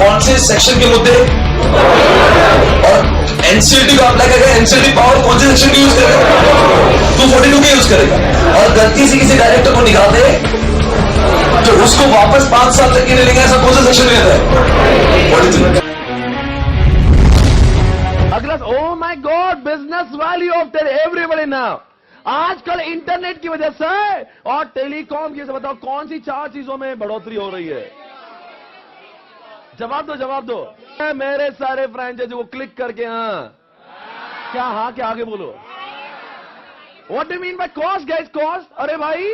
कौन से सेक्शन के मुद्दे और एनसीएलटी को अप्लाई करेगा, एनसीएलटी पावर कौन से सेक्शन की यूज करेगा, 242 की यूज करेगा। और गलती से किसी डायरेक्टर को निकाल दे तो उसको वापस 5 साल तक के लिए लेंगे, ऐसा कौन सा सेक्शन में रहता है? अगला, ओ my God, business value of everybody now. आजकल इंटरनेट की वजह से और टेलीकॉम की वजह से बताओ कौन सी 4 चीजों में बढ़ोतरी हो रही है? जवाब दो, जवाब दो। मेरे सारे फ्रेंचाइजी को क्लिक करके हाँ क्या आगे बोलो। What do mean by cost guys? Cost? अरे भाई,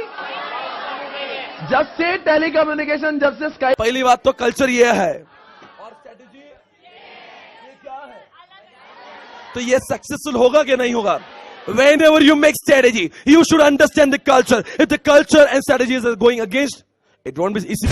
जब से टेलीकम्युनिकेशन, जब से स्काई, पहली बात तो कल्चर ये है और स्ट्रेटेजी ये क्या है, तो ये सक्सेसफुल होगा कि नहीं होगा? Whenever you make strategy, you should understand the culture. If the culture and strategies are going against, it won't be easy.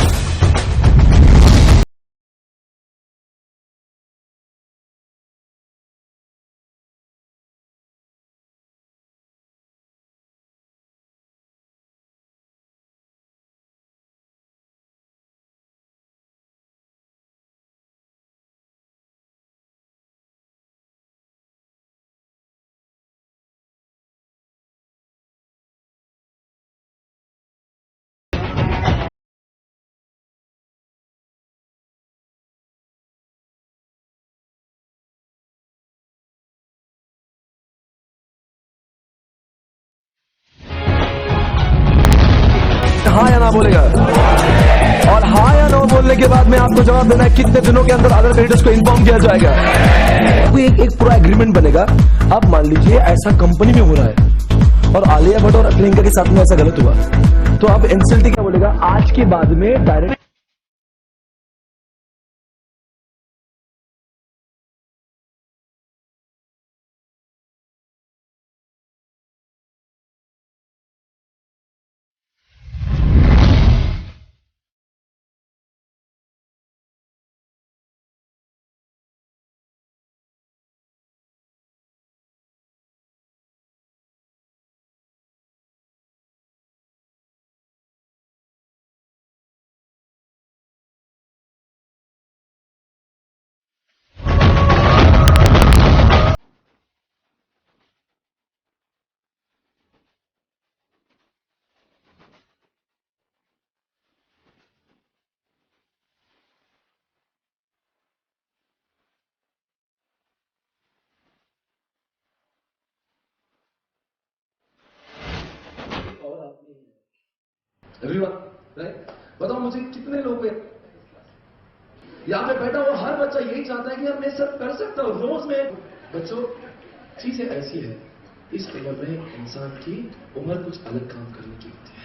हाँ या ना बोलेगा, और हाँ या नो बोलने के बाद में आपको जवाब देना है कितने दिनों के अंदर अदर क्रेडिटर्स को इन्फॉर्म किया जाएगा। एक पूरा एग्रीमेंट बनेगा। अब मान लीजिए ऐसा कंपनी में हो रहा है और आलिया भट्ट और प्रियंका के साथ में ऐसा गलत हुआ, तो अब एनसीएलटी क्या बोलेगा? आज के बाद में डायरेक्ट राइट? बताओ मुझे कितने लोग हैं यहाँ पे बैठा हुआ हर बच्चा यही चाहता है कि यार मैं सब कर सकता हूँ। रोज में बच्चों, चीजें ऐसी है, इस उम्र में इंसान की उम्र कुछ अलग काम करने की होती है।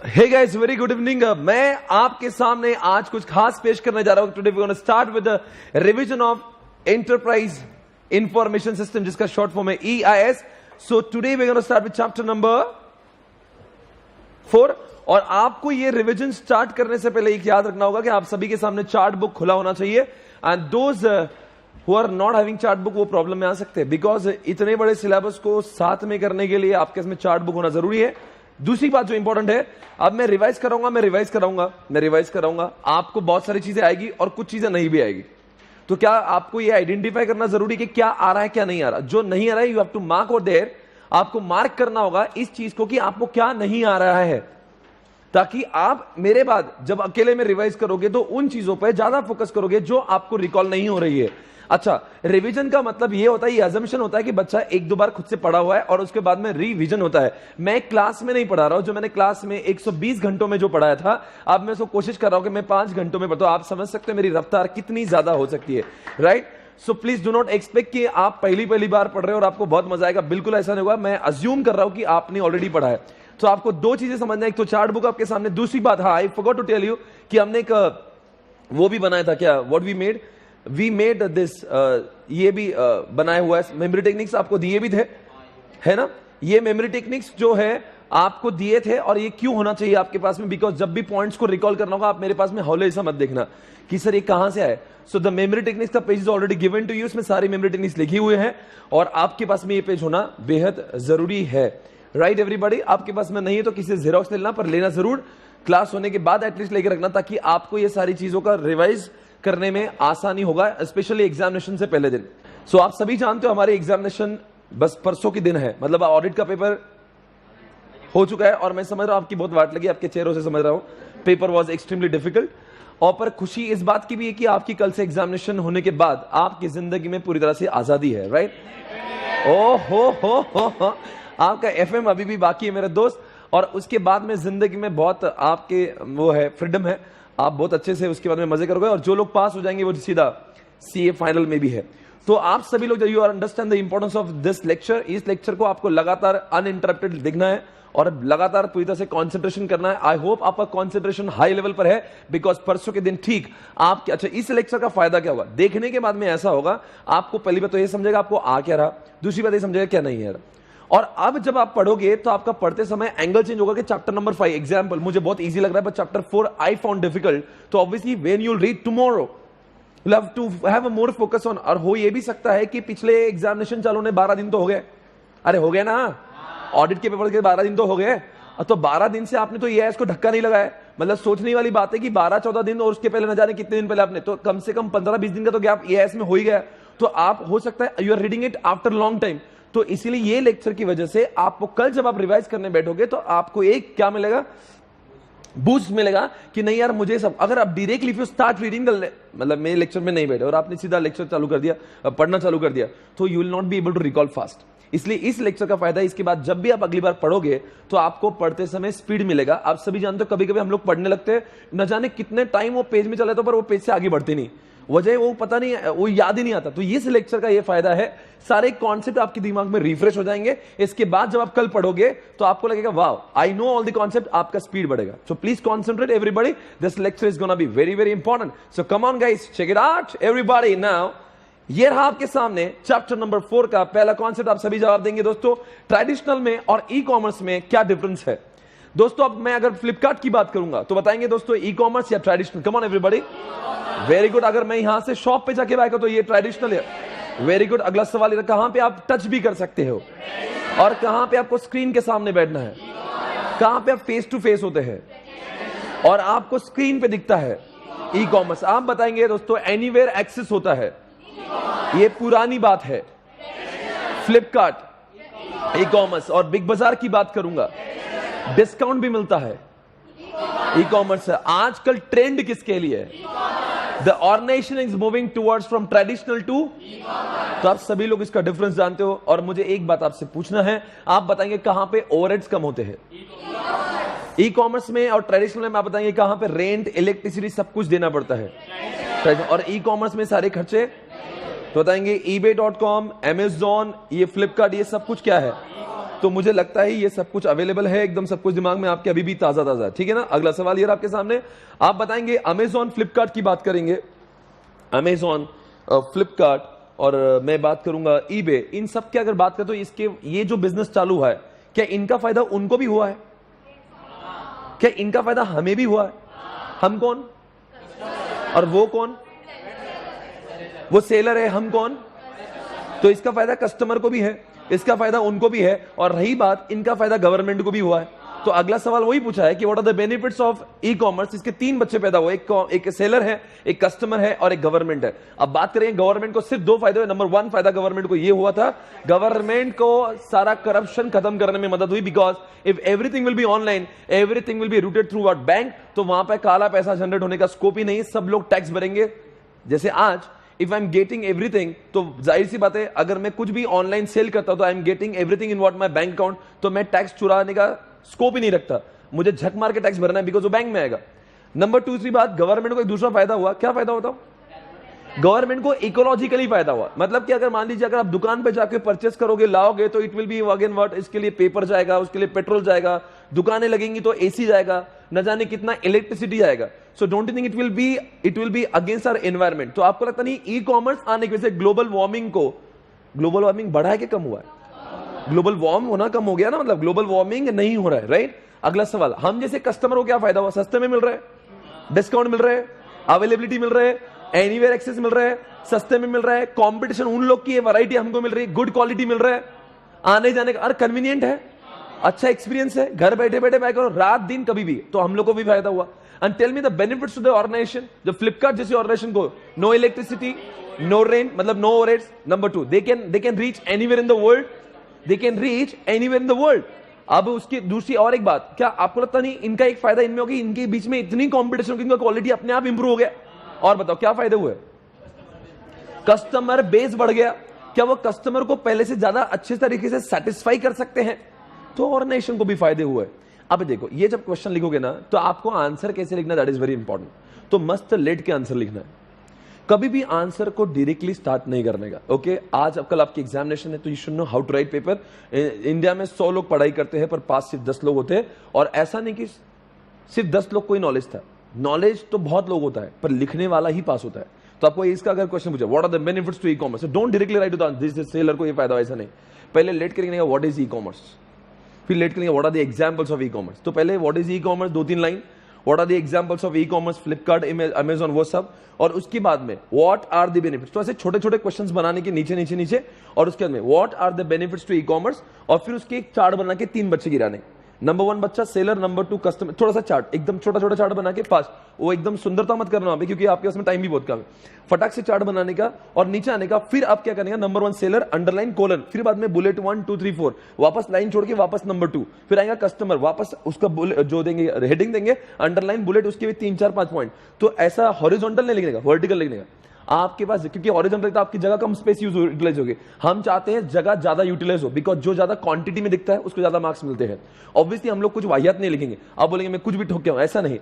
Hey guys, very good evening. मैं आपके सामने आज कुछ खास पेश करने जा रहा हूं. Today we're going to start with the revision of Enterprise Information System, जिसका short form है EIS. So today we're going to start with chapter number 4. और आपको ये रिवीजन स्टार्ट करने से पहले एक याद रखना होगा कि आप सभी के सामने चार्ट बुक खुला होना चाहिए. And those who are not having chart book वो प्रॉब्लम में आ सकते हैं, बिकॉज इतने बड़े सिलेबस को साथ में करने के लिए आपके इसमें चार्ट बुक होना जरूरी है. दूसरी बात जो इंपॉर्टेंट है, अब मैं रिवाइज कराऊंगा, आपको बहुत सारी चीजें आएगी और कुछ चीजें नहीं भी आएगी. तो क्या आपको ये आइडेंटिफाई करना जरूरी है कि क्या आ रहा है क्या नहीं आ रहा. जो नहीं आ रहा है यू हैव टू मार्क और देयर, आपको मार्क करना होगा इस चीज को कि आपको क्या नहीं आ रहा है, ताकि आप मेरे बाद जब अकेले में रिवाइज करोगे तो उन चीजों पर ज्यादा फोकस करोगे जो आपको रिकॉल नहीं हो रही है. अच्छा, रिवीजन का मतलब ये होता है, ये अजम्पशन होता है कि बच्चा एक दो बार खुद से पढ़ा हुआ है और उसके बाद में रिवीजन होता है. मैं क्लास में नहीं पढ़ा रहा हूं. जो मैंने क्लास में 120 घंटों में जो पढ़ाया था, अब मैं उसको कोशिश कर रहा हूं कि मैं 5 घंटों में पढ़ता हूं. आप समझ सकते हो मेरी रफ्तार कितनी ज्यादा हो सकती है, right. So please do not expect कि आप पहली बार पढ़ रहे हो और आपको बहुत मजा आएगा. बिल्कुल ऐसा नहीं होगा. मैं अज्यूम कर रहा हूं कि आपने ऑलरेडी पढ़ा है. तो आपको दो चीजें समझना है, एक तो चार्ट बुक आपके सामने. दूसरी बात, हाँ, I forgot to tell you कि हमने एक वो भी बनाया था. क्या, व्हाट वी मेड दिस, ये भी बनाया हुआ है. मेमोरी टेक्निक्स आपको दिए भी थे, है ना. ये मेमोरी टेक्निक्स जो है आपको दिए थे, और ये क्यों होना चाहिए आपके पास में, बिकॉज जब भी पॉइंट्स को रिकॉल करना होगा आप मेरे पास में हौले ऐसा मत देखना कि सर ये कहां से आए. सो द मेमोरी टेक्निक्स का page is already given to you. इसमें सारी मेमोरी टेक्निक्स लिखी हुए हैं और आपके पास में ये पेज होना बेहद जरूरी है, राइट एवरीबॉडी. आपके पास में नहीं है तो किसी से जेरोक्स लेना, पर लेना जरूर. क्लास होने के बाद एटलीस्ट लेके रखना, ताकि आपको ये सारी चीजों का रिवाइज करने में आसानी होगा, स्पेशली एग्जामिनेशन से पहले दिन. सो आप सभी जानते हो हमारे एग्जामिनेशन बस परसों के दिन है, मतलब ऑडिट का पेपर हो चुका है. और मैं समझ रहा हूं आपकी बहुत वाट लगी, आपके चेहरों से समझ रहा हूं. Paper was extremely difficult. और पर खुशी इस बात की भी है कि आपकी कल से एग्जामिनेशन होने के बाद आपकी जिंदगी में पूरी तरह से आजादी है, राइट. ओ हो आपका एफएम अभी भी बाकी है मेरे दोस्त. और उसके बाद में जिंदगी में बहुत आपके वो है, फ्रीडम है. आप बहुत अच्छे से उसके बाद में मजे करोगे. और जो लोग पास हो जाएंगे वो सीधा सीए फाइनल में भी है. तो आप सभी लोग, you are understand the importance of this lecture. इस लेक्चर को आपको लगातार अनइंटरप्टेड देखना है और लगातार पूरी तरह से कंसंट्रेशन करना है. आई होप आपका कंसंट्रेशन हाई लेवल पर है, बिकॉज परसों के दिन ठीक आपके. अच्छा, इस लेक्चर का फायदा क्या होगा देखने के बाद में, ऐसा होगा आपको पहली बात तो ये समझेगा आपको आ क्या रहा, दूसरी बात ये समझेगा क्या नहीं है. और अब जब आप पढ़ोगे तो आपका पढ़ते समय एंगल चेंज होगा कि चैप्टर नंबर 5 एग्जांपल मुझे बहुत इजी लग रहा है, पर चैप्टर 4 आई फाउंड डिफिकल्ट. तो obviously when you will read tomorrow you have to have a more focus on. और हो ये भी सकता है कि पिछले एग्जामिनेशन चालू होने 12 दिन तो हो गए. अरे हो गए ना, ऑडिट के पेपर के 12 दिन तो हो गए. तो 12 दिन से आपने तो ये इसको धक्का नहीं लगाया. मतलब सोचने वाली बात है कि 12-14 दिन और उसके पहले न जाने कितने दिन पहले आपने, तो कम से कम 15-20 दिन का तो गैप एआईएस में हो ही गया. तो आप हो सकता है you are reading it after long time. तो इसीलिए ये लेक्चर की वजह से आपको कल जब आप रिवाइज करने बैठोगे तो आपको एक क्या मिलेगा, बूस्ट मिलेगा कि नहीं यार मुझे सब. अगर आप directly if you start reading मतलब मेरे लेक्चर में नहीं बैठे और आपने सीधा लेक्चर चालू कर दिया, पढ़ना चालू कर दिया, तो you will not be able to recall fast. इसलिए इस लेक्चर का फायदा है, इसके बाद जब भी आप अगली बार पढ़ोगे तो आपको पढ़ते समय स्पीड मिलेगा. आप सभी जानते हो कभी कभी हम लोग पढ़ने लगते हैं, न जाने कितने टाइम वो पेज में चला जाता, पर वो पेज से आगे बढ़ते नहीं. वजह वो पता नहीं, वो याद ही नहीं आता. तो इस लेक्चर का ये फायदा है, सारे कॉन्सेप्ट आपके दिमाग में रिफ्रेश हो जाएंगे. इसके बाद जब आप कल पढ़ोगे तो आपको लगेगा wow I know all the concept, आपका स्पीड बढ़ेगा. So please concentrate everybody, this lecture is gonna be very very important. So come on guys, check it out everybody. Now ये रहा आपके सामने चैप्टर नंबर 4 का पहला कॉन्सेप्ट. आप सभी जवाब देंगे दोस्तों, ट्रेडिशनल में और ई कॉमर्स में क्या डिफरेंस है. दोस्तों अब मैं अगर फ्लिपकार्ट की बात करूंगा तो बताएंगे दोस्तों ई कॉमर्स या traditional. Come on everybody, very good. अगर मैं यहां से शॉप पे जाके बाय करूं तो ये ट्रेडिशनल है. Very good. अगला सवाल है कहां पे आप टच भी कर सकते हो और कहां पे आपको स्क्रीन के सामने बैठना है, कहां पे आप फेस टू फेस होते हैं और आपको स्क्रीन पे दिखता है. ई कॉमर्स आप बताएंगे दोस्तों एनीवेयर एक्सेस होता है, ये पुरानी बात है. फ्लिपकार्ट, ई कॉमर्स. और बिग बाजार की बात करूंगा, डिस्काउंट भी मिलता है. ई कॉमर्स है. आजकल ट्रेंड किसके लिए है, the organisation is moving towards from traditional to. तो आप सभी लोग इसका डिफरेंस जानते हो. और मुझे एक बात आपसे पूछना है, आप बताएंगे कहां पे ओवरहेड्स कम होते हैं ई कॉमर्स में, और ट्रेडिशनल में आप बताएंगे कहां पे रेंट, इलेक्ट्रिसिटी सब कुछ देना पड़ता है. और ई कॉमर्स में सारे खर्चे तो बताएंगे eBay.com, Amazon, ये फ्लिपकार्ट, ये सब कुछ क्या है तो मुझे लगता है ये सब कुछ अवेलेबल है, एकदम सब कुछ दिमाग में आपके अभी भी ताजा ताजा, ठीक है ना। अगला सवाल ये आपके सामने, आप बताएंगे अमेजॉन फ्लिपकार्ट की बात करेंगे, अमेजॉन फ्लिपकार्ट और मैं बात करूंगा ईबे, इन सब की अगर बात करें तो इसके ये जो बिजनेस चालू है, क्या इनका फायदा उनको भी हुआ है? क्या इनका फायदा हमें भी हुआ है? हम कौन और वो कौन? वो सेलर है, हम कौन? तो इसका फायदा कस्टमर को भी है, इसका फायदा उनको भी है, और रही बात इनका फायदा गवर्नमेंट को भी हुआ है। तो अगला सवाल वही पूछा है कि what are the benefits of e commerce. इसके 3 बच्चे पैदा हुए, एक सेलर है, एक कस्टमर है और एक गवर्नमेंट है। अब बात करें गवर्नमेंट को, सिर्फ 2 फायदे हुए। नंबर 1 फायदा गवर्नमेंट को ये हुआ था, गवर्नमेंट को सारा करप्शन खत्म करने में मदद हुई, because if everything will be online, everything will be rooted through what bank, तो वहां पर काला पैसा जनरेट होने का स्कोप ही नहीं, सब लोग टैक्स भरेंगे। जैसे आज if I am getting everything, तो जाहिर सी बात है अगर मैं कुछ भी ऑनलाइन सेल करता हूं तो I am getting everything in what my bank account, तो मैं टैक्स चुराने का स्कोप ही नहीं रखता, मुझे झक मार के टैक्स भरना है, बिकॉज वो बैंक में आएगा। नंबर 2 बात, गवर्नमेंट को एक दूसरा फायदा हुआ। क्या फायदा होता? गवर्नमेंट को इकोलॉजिकली फायदा हुआ। मतलब कि अगर मान लीजिए अगर आप दुकान पे जाके परचेस करोगे, लाओगे, तो it will be again what, इसके लिए पेपर जाएगा, उसके लिए पेट्रोल जाएगा, दुकानें लगेंगी तो एसी जाएगा, न जाने कितना इलेक्ट्रिसिटी जाएगा। So don't you think it will be against our environment? तो आपको लगता नहीं ई कॉमर्स आने की वजह से ग्लोबल वार्मिंग बढ़ा है कि कम हुआ है? ग्लोबल वार्म होना कम हो गया ना, मतलब ग्लोबल वार्मिंग नहीं हो रहा है, राइट। अगला सवाल, हम जैसे कस्टमर को क्या फायदा हुआ? सस्ते में मिल रहा है, डिस्काउंट मिल रहा है, अवेलेबिलिटी मिल रहा है, एनीवेयर एक्सेस मिल रहा है, सस्ते में मिल रहा है, कंपटीशन उन लोग की है, वैरायटी हमको मिल रही है, गुड क्वालिटी मिल रहा है, आने जाने का, और कन्वीनियंट है, अच्छा एक्सपीरियंस है, घर बैठे बैठे बाय करो, रात दिन कभी भी, तो हम लोग को भी फायदा हुआ। And tell me the benefits to the organisation. जो फ्लिपकार्ट जैसी ऑर्गेनाइजेशन को नो इलेक्ट्रिसिटी, नो रेन, मतलब no overheads. Number 2, they can reach anywhere in the world, अब उसकी दूसरी और एक बात, क्या आपको लगता नहीं इनका एक फायदा इनमें होगी, इनके बीच में इतनी कंपटीशन होगी, इनका क्वालिटी अपने आप इंप्रूव हो गया। और बताओ क्या फायदे हुए? कस्टमर बेस बढ़ गया। क्या वो कस्टमर को पहले से ज्यादा अच्छे तरीके से सेटिस्फाई कर सकते हैं? तो ऑर्गेनाइजेशन को भी फायदे हुए। अब देखो, ये जब क्वेश्चन लिखोगे ना, तो आपको आंसर कैसे लिखना, दैट इज वेरी इंपॉर्टेंट। तो मस्त लेट के आंसर लिखना है, कभी भी आंसर को डायरेक्टली स्टार्ट नहीं करने का। ओके, आज कल आपकी एग्जामिनेशन है, तो you should know how to write paper. India में 100 लोग पढ़ाई करते हैं, पर पास सिर्फ 10 लोग होते हैं। और ऐसा नहीं कि सिर्फ 10 लोग कोई नॉलेज था, नॉलेज तो बहुत लोग होता है, पर लिखने वाला ही पास होता है। तो आपको इसका अगर क्वेश्चन पूछे, what are the benefits to e commerce, don't directly write to the this seller को ये फायदा, ऐसा नहीं। पहले लेट के लिखने का व्हाट इज ई कॉमर्स, फिर लेट के लिखा what are the examples of e commerce. तो पहले what is e commerce, 2-3 line, what are the examples of e commerce, Flipkart, Amazon, वो सब। और उसके बाद में व्हाट आर द बेनिफिट्स। तो ऐसे छोटे छोटे क्वेश्चंस बनाने के नीचे नीचे नीचे, और उसके बाद में what are the benefits to e commerce, और फिर उसके एक चार्ट बना के 3 बच्चे गिराने। नंबर 1 बच्चा सेलर, नंबर 2 कस्टमर, थोड़ा सा चार्ट, एकदम छोटा छोटा चार्ट बना के फास्ट, वो एकदम सुंदरता मत करना वहां पे, क्योंकि आपके पास में टाइम भी बहुत कम है। फटाक से चार्ट बनाने का और नीचे आने का। फिर आप क्या करने का, नंबर 1 सेलर, अंडरलाइन, कोलन, फिर बाद में बुलेट 1 2 3 4, वापस लाइन छोड़ के वापस नंबर 2, फिर आएगा कस्टमर, वापस उसका जो देंगे हेडिंग देंगे, अंडरलाइन, बुलेट, उसके भी 3 4 5 पॉइंट। तो ऐसा हॉरिजॉन्टल नहीं लिखने का, वर्टिकल लिखने का। आपके पास, क्योंकि हॉरिजॉन्टल तो आपकी जगह कम स्पेस यूटिलाइज होगी, हम चाहते हैं जगह ज्यादा यूटिलाइज हो, बिकॉज जो ज्यादा क्वांटिटी में दिखता है उसको ज्यादा मार्क्स मिलते हैं। ऑब्वियसली हम लोग कुछ वाहियात नहीं लिखेंगे, आप बोलेंगे मैं कुछ भी ठोक के हूं, ऐसा नहीं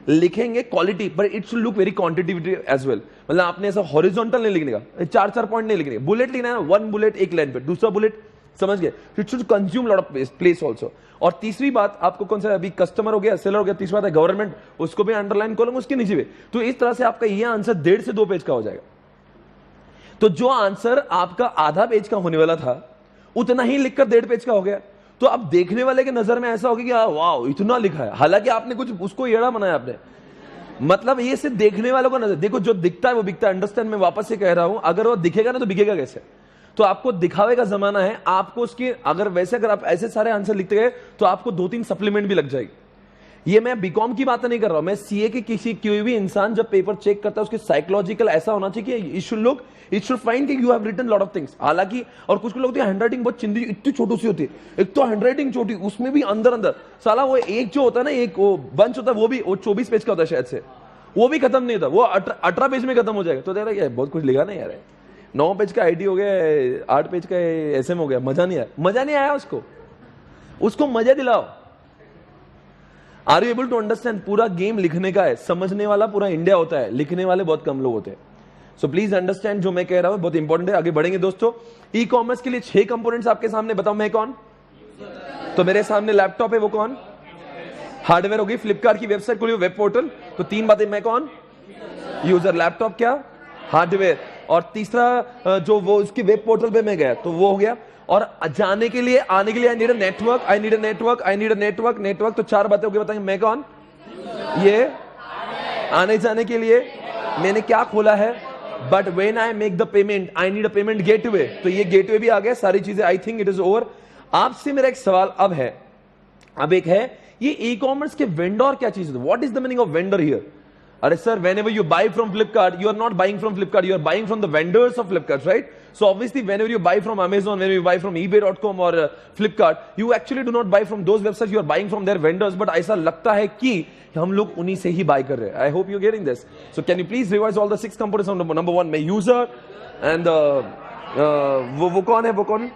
लिखेंगे, quality, but it should look very quantitative as well. मतलब आपने ऐसा हॉरिजॉन्टल नहीं लिखने का, 4-4 पॉइंट नहीं लिखने का, बुलेट लिखना है, 1 बुलेट एक लाइन पे, दूसरा बुलेट, समझ गए, it should consume lot of place also. और तीसरी बात आपको कौन सा, अभी कस्टमर हो गया, सेलर हो गया, तीसरी बात है गवर्नमेंट, उसको भी अंडरलाइन कॉलम उसके नीचे भी। तो इस तरह से आपका ये आंसर 1.5 से 2 पेज का हो जाएगा। तो जो आंसर आपका आधा पेज का होने वाला था, उतना ही लिखकर 1.5 पेज का हो गया। तो अब देखने वाले के नजर में ऐसा होगा कि वाह इतना लिखा है, हालांकि आपने कुछ उसको एड़ा बनाया आपने। मतलब ये सिर्फ देखने वालों का नजर, देखो जो दिखता है वो बिकता है। अंडरस्टैंड, मैं वापस से कह रहा हूं, अगर वो दिखेगा ना तो बिकेगा कैसे? तो आपको दिखावे का जमाना है, आपको उसके अगर आप ऐसे सारे आंसर लिखते गए तो आपको 2-3 सप्लीमेंट भी लग जाएगी। ये मैं बीकॉम की बात नहीं कर रहा हूं, मैं सीए के कोई भी इंसान जब पेपर चेक करता है, उसके साइकोलॉजिकल ऐसा होना चाहिए कि इट शुड फाइंड कि you have written lot of things. हालांकि और कुछ लोग होते हैं हैंडराइटिंग बहुत चिंदी, इतनी छोटी सी होती है, एक तो हैंडराइटिंग छोटी, उसमें भी अंदर साला वो एक जो होता है ना, एक वो बंच होता है, वो 24 पेज का होता है शायद से, वो भी खत्म नहीं होता, वो 18 पेज में खत्म हो जाएगा। तो देखा बहुत कुछ लिखा नहीं यार, 9 पेज का आईटी हो गया, 8 पेज का एसएम हो गया, मजा नहीं आया उसको मजा दिलाओ। Are you able to understand? पूरा गेम लिखने का है, समझने वाला पूरा इंडिया होता है, लिखने वाले बहुत कम लोग होते हैं। सो प्लीज अंडरस्टैंड, जो मैं कह रहा हूं बहुत इंपॉर्टेंट है। आगे बढ़ेंगे दोस्तों। ई कॉमर्स के लिए 6 कंपोनेंट्स आपके सामने, बताओ मैं कौन? तो मेरे सामने लैपटॉप है, वो कौन? हार्डवेयर होगी। फ्लिपकार्ट की वेबसाइट खोली, वेब पोर्टल, तो 3 बातें, मैं कौन? यूजर। लैपटॉप क्या? हार्डवेयर। और तीसरा जो वो उसकी वेब पोर्टल पे मैं गया तो वो हो गया। और जाने के लिए, आने के लिए I need a network, I need a network, I need a network, network. तो 4 बातें होगी। बताएंगे मैं कौन? ये आने जाने के लिए मैंने क्या खोला है? But when I make the payment I need a payment gateway, तो ये गेटवे भी आ गया, सारी चीजें। I think it is over. आपसे मेरा एक सवाल अब है, अब एक है, ये ई कॉमर्स के वेंडर क्या चीज है? What is the meaning of vendor here? अरे sir, whenever you buy from Flipkart, you are not buying from Flipkart, you are buying from the vendors of Flipkart, right? So obviously, whenever you buy from Amazon, whenever you buy from eBay.com or Flipkart, you actually do not buy from those websites, you are buying from their vendors. But ऐसा लगता है कि हम लोग उन्हीं से ही buy कर रहे हैं. I hope you're getting this. So can you please revise all the 6 components of number 1, मैं user and वो कौन है? वो कौन?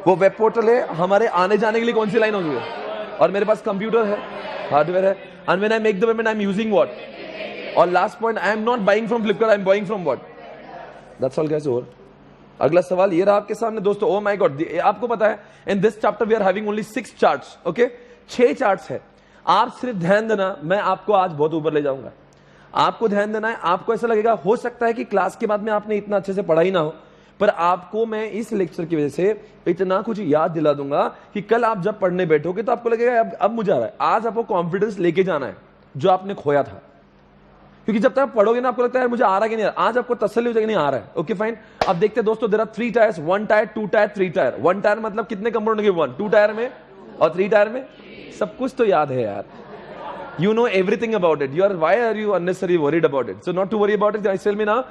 वो वेब पोर्टल है। हमारे आने जाने के लिए कौन सी लाइन होगी? और मेरे पास कंप्यूटर है, हार्डवेयर है। And when I make the payment, I'm using what? और last point, I am not buying from Flipkart, I am buying from what? That's all guys, over. अगला सवाल ये रहा आपके सामने दोस्तों। ओ माय गॉड, आपको पता है in this chapter we are having only 6 charts, okay? 6 charts है। आप सिर्फ ध्यान देना, मैं आपको आज बहुत ऊपर ले जाऊंगा। आपको ध्यान देना है। आपको ऐसा लगेगा, हो सकता है कि क्लास के बाद में आपने इतना अच्छे से पढ़ा ही ना हो, पर आपको मैं इस लेक्चर की वजह से इतना कुछ याद दिला दूंगा कि कल आप जब पढ़ने बैठोगे तो आपको लगेगा अब मुझे आ रहा है। आज आपको कॉन्फिडेंस लेके जाना है जो आपने खोया था, क्योंकि जब तक आप पढ़ोगे ना आपको लगता है मुझे आ रहा है कि नहीं आ रहा। आज आपको तसल्ली हो जाएगी नहीं आ रहा है। Okay fine. अब देखते हैं दोस्तों, there are 3 tiers, 1 tier, 2 tier, 3 tier. 1 tier मतलब कितने कंपोनेंट होंगे? 1। 2 टायर में और 3 टायर में सब कुछ तो याद है यार। You know everything about it. Why are you unnecessarily worried about it? So not to worry about it. I tell me now,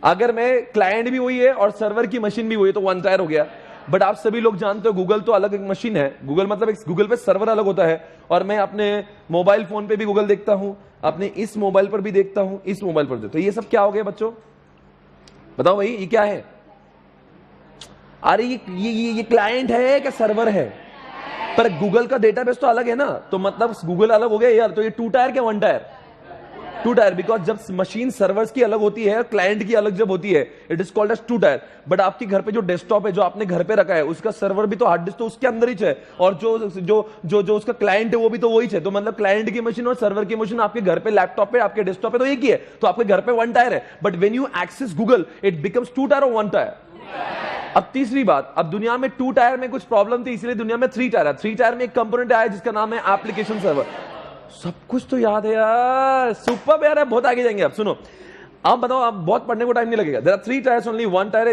अगर मैं क्लाइंट भी वही है और सर्वर की मशीन भी वही है तो 1 टायर हो गया। बट आप सभी लोग जानते हो गूगल तो अलग एक मशीन है। गूगल मतलब एक गूगल पे सर्वर अलग होता है, और मैं अपने मोबाइल फोन पे भी गूगल देखता हूं, अपने इस मोबाइल पर भी देखता हूं, इस मोबाइल पर। तो ये सब क्या हो गया बच्चों? बताओ भाई, ये क्या है? अरे ये क्लाइंट है क्या सर्वर है? पर गूगल का डेटाबेस तो अलग है ना, तो मतलब गूगल अलग हो गया यार। तो ये 2 टायर क्या 1 टायर? 2 टायर, बिकॉज जब मशीन सर्वर्स की अलग होती है, क्लाइंट की अलग जब होती है, it is called as 2 tier. But आपके घर पे जो डेस्कटॉप है, जो आपने घर पे रखा है, उसका सर्वर भी तो हार्ड डिस्क तो उसके अंदर ही है, और जो उसका क्लाइंट है वो भी तो वही है। तो मतलब क्लाइंट की मशीन और सर्वर की मशीन आपके घर पे, लैपटॉप पे, आपके डेस्कटॉप पे तो एक ही है। तो आपके घर पे 1 टायर है, but when you access Google it becomes 2 tier और 1 टायर। अब तीसरी बात, अब दुनिया में 2 टायर में कुछ प्रॉब्लम थी, इसलिए दुनिया में 3 टायर है। 3 टायर में एक कंपोनेंट आया जिसका नाम है एप्लीकेशन सर्वर। सब कुछ तो याद है यार, सुपर यार, बहुत आगे जाएंगे। अब सुनो, अब बताओ, अब बहुत पढ़ने को टाइम नहीं लगेगा। There are 3 tiers only, 1 tier,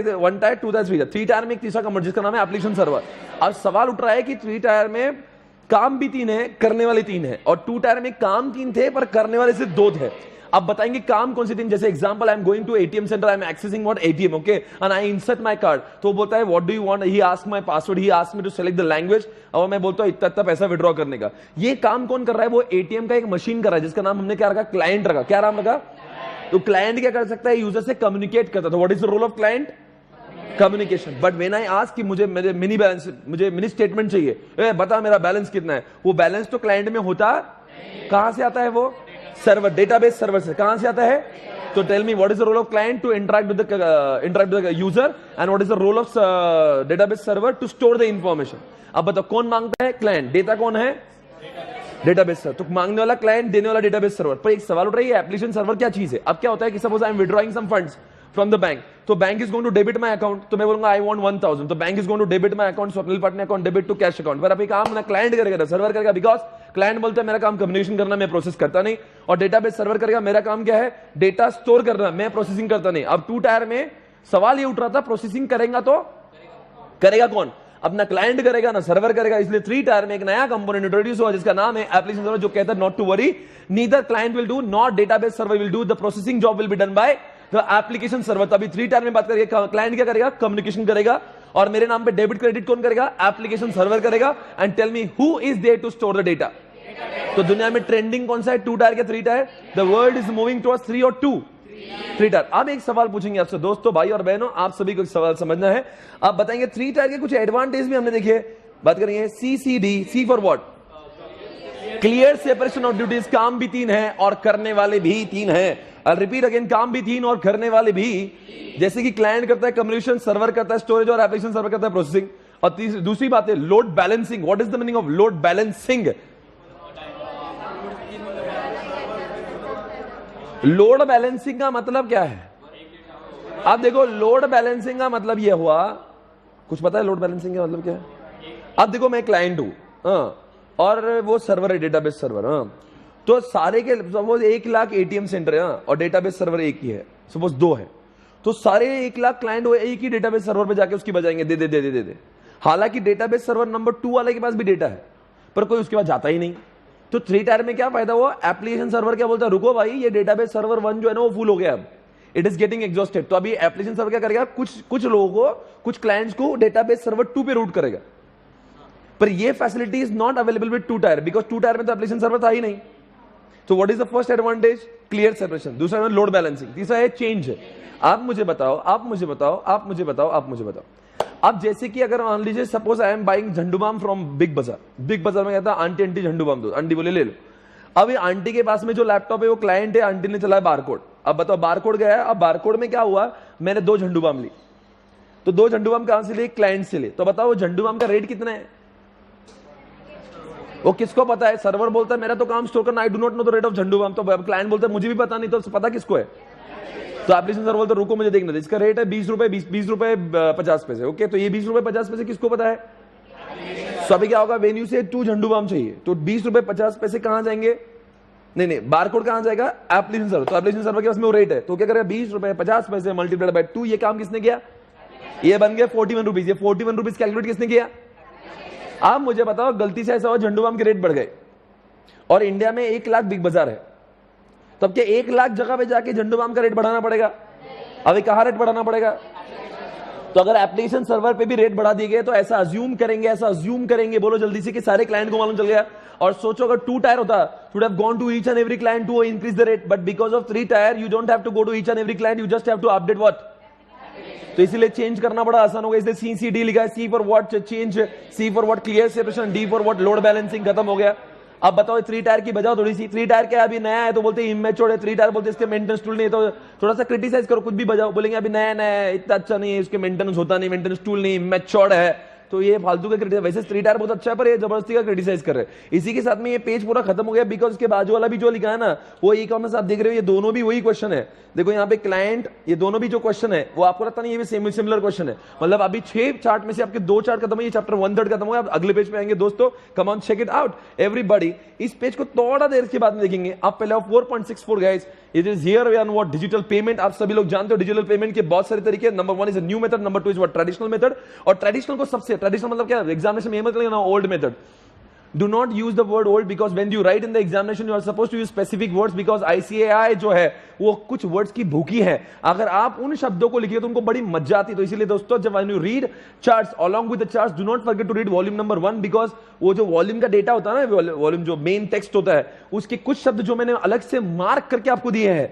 2 tier, 3 tier में एक तीसरा कंपोनेंट जिसका नाम है एप्लीकेशन सर्वर। अब सवाल उठ रहा है कि 3 टायर में काम भी 3 है, करने वाले 3 है, और 2 टायर में काम 3 थे पर करने वाले सिर्फ 2 थे। अब बताएंगे काम कौन से 3? जैसे example, I am going to ATM centre, I am accessing what ATM, okay, and I insert my card. तो बोलता है what do you want, he ask my password, he ask me to select the language, और मैं बोलता हूं इतना पैसा withdraw करने का। ये काम कौन कर रहा है? वो एटीएम का एक मशीन कर रहा है जिसका नाम हमने क्या रखा? क्लाइंट रखा। क्या नाम रखा? तो क्लाइंट क्या कर सकता है? यूजर से कम्युनिकेट करता था। What is the role of client? Communication. But when I ask कि मुझे मेरे मिनी बैलेंस, मुझे मिनी स्टेटमेंट चाहिए, बता मेरा बैलेंस कितना है, वो बैलेंस तो क्लाइंट में होता, कहां से आता है? वो सर्वर, डेटाबेस सर्वर से। कहां से आता है? तो tell me what is the role of client? To interact with the user, and what is the role of database server? To store the information. अब बताओ कौन मांगता है? क्लाइंट। देता कौन है? Database server. तो मांगने वाला क्लाइंट, देने वाला डेटाबेस सर्वर। पर एक सवाल उठ रहा है, एप्लीकेशन सर्वर क्या चीज है? अब क्या होता है कि suppose I am withdrawing some funds from the bank, तो bank is going to debit my account, तो मैं बोलूंगा आई वांट 1000, तो bank is going to debit my account, Swapnil Patne account debit to cash account. पर अभी काम ना क्लाइंट करेगा ना सर्वर करेगा, बिकॉज क्लाइंट बोलता है मेरा काम कम्युनिकेशन करना, मैं प्रोसेस करता नहीं, और डेटाबेस सर्वर करेगा मेरा काम क्या है? डेटा स्टोर करना, मैं प्रोसेसिंग करता नहीं। अब 2 टायर में सवाल ये उठ रहा था, प्रोसेसिंग करेगा तो करेगा कौन? अपना क्लाइंट करेगा ना सर्वर करेगा। इसलिए 3 टायर में एक नया कंपोनेंट इंट्रोड्यूस हुआ जिसका नाम है एप्लीकेशन सर्वर, जो कहता है not to worry, neither client will do not database server will do, the processing job will be done by the application server. तभी 3 टायर में बात करेंगे, क्लाइंट क्या करेगा? कम्युनिकेशन करेगा, और मेरे नाम पे डेबिट क्रेडिट कौन करेगा? एप्लीकेशन सर्वर करेगा। And tell me who is there to store the data? तो दुनिया में ट्रेंडिंग कौन सा है? 2 टायर क्या 3 tyre? The world is moving towards 3 और 2, 3 टायर। अब एक सवाल पूछेंगे आपसे दोस्तों, भाई और बहनों, आप सभी को एक सवाल समझना है। आप बताएंगे 3 टायर के कुछ एडवांटेज भी हमने देखे, बात करेंगे। CCD, C for what? Clear separation of duties. काम भी 3 है और करने वाले भी 3 है। आई रिपीट अगेन, काम भी 3 और करने वाले भी। जैसे कि क्लाइंट करता है कम्युनिकेशन, सर्वर करता है स्टोरेज, और एप्लीकेशन सर्वर करता है प्रोसेसिंग। और दूसरी बात है load balancing. What is the meaning of load balancing? Load balancing का मतलब क्या है? आप देखो, लोड बैलेंसिंग का मतलब यह हुआ, कुछ पता है लोड बैलेंसिंग का मतलब क्या है? अब देखो, मैं क्लाइंट हूं और वो सर्वर है, डेटाबेस सर्वर। तो सारे के सपोज 1 लाख एटीएम सेंटर है और डेटाबेस सर्वर एक ही है, सपोज 2 है, तो सारे 1 लाख क्लाइंट वो एक ही डेटाबेस सर्वर पे जाके उसकी बजाएंगे दे दे दे दे दे दे। हालांकि डेटाबेस सर्वर नंबर 2 वाले के पास भी डेटा है, पर कोई उसके पास जाता ही नहीं। तो 3 टायर में क्या फायदा हुआ? एप्लीकेशन सर्वर क्या बोलता है, रुको भाई, ये डेटाबेस सर्वर 1 जो है ना वो फुल हो गया, अब इट इज गेटिंग एग्जॉस्टेड। तो अभी एप्लीकेशन सर्वर क्या करेगा? कुछ लोगों को, कुछ क्लाइंट्स को डेटाबेस सर्वर 2 पे रूट करेगा। पर ये facility is not available with 2 tyre, because 2 tyre में तो एप्लीकेशन सर्वर था ही नहीं। तो what is the first advantage? Clear separation. दूसरा है लोड बैलेंसिंग। तीसरा है चेंज। आप मुझे बताओ, आप मुझे बताओ, आप मुझे बताओ, आप मुझे बताओ। अब जैसे कि अगर मान लीजिए suppose I am buying Zandu balm from Big Bazaar. Big Bazaar में कहता है आंटी आंटी झंडू बाम दो, आंटी बोले ले लो। अब ये आंटी के पास में जो लैपटॉप है वो क्लाइंट है, आंटी ने चलाया बारकोड। अब बताओ, बारकोड गया है, अब बारकोड में क्या हुआ? मैंने 2 झंडू बाम ली, तो 2 झंडू बाम कहां से लिए? क्लाइंट से लिए। तो बताओ वो झंडू बाम का रेट कितना है? वो किसको पता है? सर्वर बोलता है मेरा तो काम स्टोर करना, I do not know the rate of Zandu balm. तो क्लाइंट बोलता है मुझे भी पता नहीं, तो पता किसको है? तो एप्लीकेशन सर्वर बोलता है रुको मुझे देखना दे, इसका रेट है 20 रुपए 20 रुपए 50 पैसे। ओके, तो ये 20 रुपए 50 पैसे किसको पता है? तो अभी क्या होगा? वेन्यू से 2 झंडू बाम चाहिए, तो 20 रुपए 50 पैसे कहां जाएंगे? नहीं, बारकोड कहां जाएगा? Application server. तो एप्लीकेशन सर्वर के पास में वो रेट है, तो क्या करेगा? 20 रुपए 50 पैसे मल्टीप्लाइड बाय 2। ये काम किसने किया? ये बन गया 41 रुपीज। ये 41 रुपीज कैलकुलेट किसने किया? आप मुझे बताओ, गलती से ऐसा हुआ झंडू बाम के रेट बढ़ गए और इंडिया में 1 लाख बिग बाजार है, तब क्या 1 लाख जगह पे जाके झंडू बाम का रेट बढ़ाना पड़ेगा? अभी कहां रेट बढ़ाना पड़ेगा? तो अगर एप्लीकेशन सर्वर पे भी रेट बढ़ा दिए गए तो ऐसा अज्यूम करेंगे, बोलो जल्दी से, कि सारे क्लाइंट को मालूम चल गया। और सोचो अगर 2 टायर होता, would have gone to each and every client to increase the rate, but because of 3 tier you don't have to go to each and every client, you just have to update what. तो इसलिए change करना बड़ा आसान होगा। इसलिए CCD लिखा है, C for what change, C for what clear separation, D for what load balancing. खत्म हो गया। अब बताओ 3 टायर की बजाओ थोड़ी सी। 3 टायर क्या अभी नया है तो बोलते हैं इमेच्योर है, 3 टायर बोलते हैं इसके मेंटेनेंस टूल नहीं है, तो थोड़ा सा क्रिटिसाइज करो, कुछ भी बजाओ, बोलेंगे अभी नया है, इतना अच्छा नहीं है, इसके मेंटेनेंस होता नहीं, मेंटेनेंस टूल नहीं, इमेच्योर है, तो ये फालतू का क्रिटिसाइज। वैसे 3 टायर बहुत अच्छा है, पर ये जबरदस्ती का क्रिटिसाइज कर रहे हैं। इसी के साथ में ये पेज पूरा खत्म हो गया, बिकॉज इसके बाजू वाला भी जो लिखा है ना वो ई कॉमर्स आप देख रहे हो, ये दोनों भी वही क्वेश्चन है। देखो यहाँ पे क्लाइंट, ये दोनों भी जो क्वेश्चन है वो आपको लगता नहीं ये भी सिमिलर क्वेश्चन है। मतलब अभी 6 चार्ट में से आपके 2 चार्ट खत्म हुए, चैप्टर 1/3 खत्म हुआ। आप अगले पेज पे आएंगे दोस्तों, come on check it out everybody. इस पेज को थोड़ा देर के बाद में देखेंगे। आप पहले 4.64 guys, it is here we are what digital payment. आप सभी लोग जानते हो डिजिटल पेमेंट के बहुत सारे तरीके। Number 1 is a new method, number 2 is what traditional method. और ट्रेडिशनल को सबसे, ट्रेडिशनल मतलब क्या? एग्जामिनेशन में मत लेना old method. Do not use the word old because when you write in the examination you are supposed to use specific words because ICAI जो है वो कुछ words की भूखी है। अगर आप उन शब्दों को लिखिए तो उनको बड़ी मजा आती। तो इसीलिए दोस्तों जब when you read charts along with the charts do not forget to read volume number 1 because वो जो वॉल्यूम का डेटा होता है ना, वॉल्यूम जो मेन टेक्स्ट होता है, उसके कुछ शब्द जो मैंने अलग से मार्क करके आपको दिए हैं।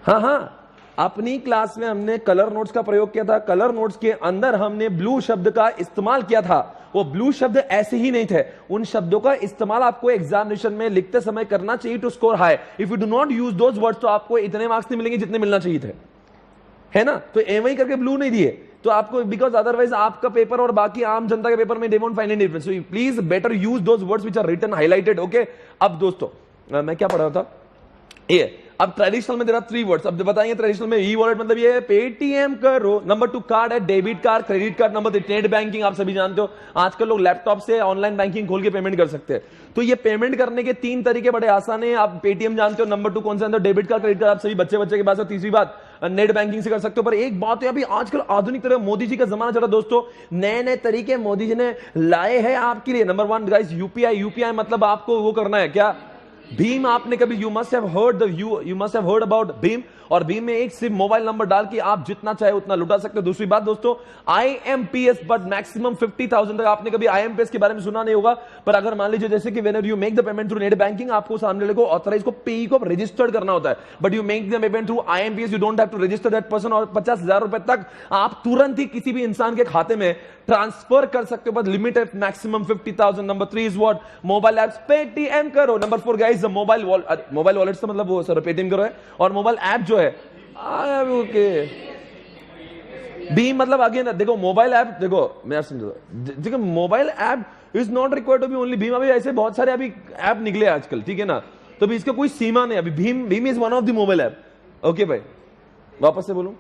हाँ, अपनी क्लास में हमने कलर नोट्स का प्रयोग किया था। कलर नोट्स के अंदर हमने ब्लू शब्द का इस्तेमाल किया था। वो ब्लू शब्द ऐसे ही नहीं थे, उन शब्दों का इस्तेमाल आपको एग्जामिनेशन में लिखते समय करना चाहिए to score high. If you do not use those words तो आपको इतने मार्क्स नहीं मिलेंगे जितने मिलना चाहिए थे, है ना? तो एवं करके ब्लू नहीं दिए तो आपको, बिकॉज अदरवाइज आपका पेपर और बाकी आम जनता के पेपर में they won't find any difference. So please better use those words which are written highlighted. Okay, अब दोस्तों मैं क्या पढ़ रहा था, ये अब ट्रेडिशनल में देरा 3 वर्ड्स। अब बताएंगे ट्रेडिशनल में ई वॉलेट मतलब ये पेटीएम करो। नंबर 2 कार्ड है, debit card, credit card. Number 3 net banking. आप सभी जानते हो आजकल लोग लैपटॉप से ऑनलाइन बैंकिंग खोल के पेमेंट कर सकते हैं। तो ये पेमेंट करने के 3 तरीके बड़े आसान है। आप पेटीएम जानते हो। नंबर 2 कौन सा? डेबिट कार्ड, क्रेडिट कार्ड आप सभी बच्चे के पास है। तीसरी बात नेट बैंकिंग से कर सकते हो। पर एक बात है, अभी आजकल आधुनिक तरह मोदी जी का जमाना चला दोस्तों, नए तरीके मोदी जी ने लाए हैं आपके लिए। नंबर 1 गाइस यूपीआई मतलब आपको वो करना है क्या? भीम। आपने कभी you must have heard about Bhim. और भीम में एक सिर्फ मोबाइल नंबर डाल के आप जितना चाहे उतना लुटा सकते हो। दूसरी बात दोस्तों IMPS, बट मैक्सिमम 50,000 तक। आपने कभी IMPS के बारे में सुना नहीं होगा, पर अगर मान लीजिए जैसे कि whenever you make the payment through net banking, आपको सामने वाले को ऑथराइज को पेई को रजिस्टर्ड करना होता है। But you make the payment through IMPS, you don't have to register that person. और 50,000 रुपए तक आप तुरंत ही किसी भी इंसान के खाते में ट्रांसफर कर सकते हो, बट लिमिट है maximum 50,000। Number 3 is what? Mobile apps. Paytm करो। नंबर 4 गाइस मोबाइल वॉलेट से मतलब वो सर पेटीएम करो है। और मोबाइल ऐप जो है ओके बीम मतलब आगे ना देखो, मोबाइल ऐप देखो, मैं समझो देखो, mobile app is not required to be only भीम। अभी ऐसे बहुत सारे अभी ऐप निकले आजकल, ठीक है ना, तो अभी इसका कोई सीमा नहीं। अभी Bhim is one of the mobile app. Okay भाई, वापस से बोलूं,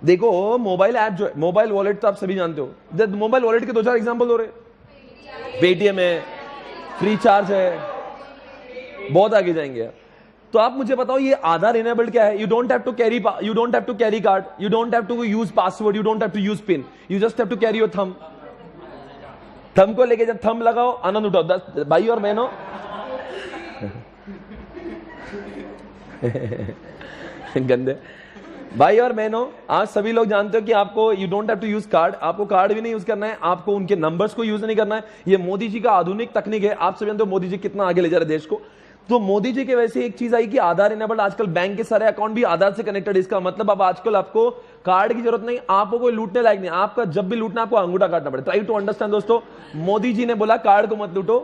देखो मोबाइल ऐप जो है, मोबाइल वॉलेट तो आप सभी जानते हो। मोबाइल वॉलेट के 2-4 एग्जांपल हो रहे, पेटीएम है, फ्री चार्ज है, बहुत आगे जाएंगे। तो आप मुझे बताओ ये आधार इनेबल्ड क्या है? You don't have to carry card, you don't have to use password, you don't have to use pin, you just have to carry your thumb को लेके जब थंब लगाओ, आनंद उठाओ। 10 भाई और बहनों गंदे भाई और बहनों, आज सभी लोग जानते हो कि आपको you don't have to use card, आपको कार्ड भी नहीं यूज करना है, आपको उनके नंबर्स को यूज नहीं करना है। ये मोदी जी का आधुनिक तकनीक है। आप सभी जानते हो मोदी जी कितना आगे ले जा रहे देश को। तो मोदी जी के वैसे एक चीज आई कि आधार इनेबल्ड, आजकल बैंक के सारे अकाउंट भी आधार से कनेक्टेड। इसका मतलब अब आजकल आपको कार्ड की जरूरत नहीं, आपको कोई लूटने लायक नहीं, आपका जब भी लूटना आपको अंगूठा काटना पड़े। ट्राई टू अंडरस्टैंड दोस्तों, मोदी जी ने बोला कार्ड को मत लूटो,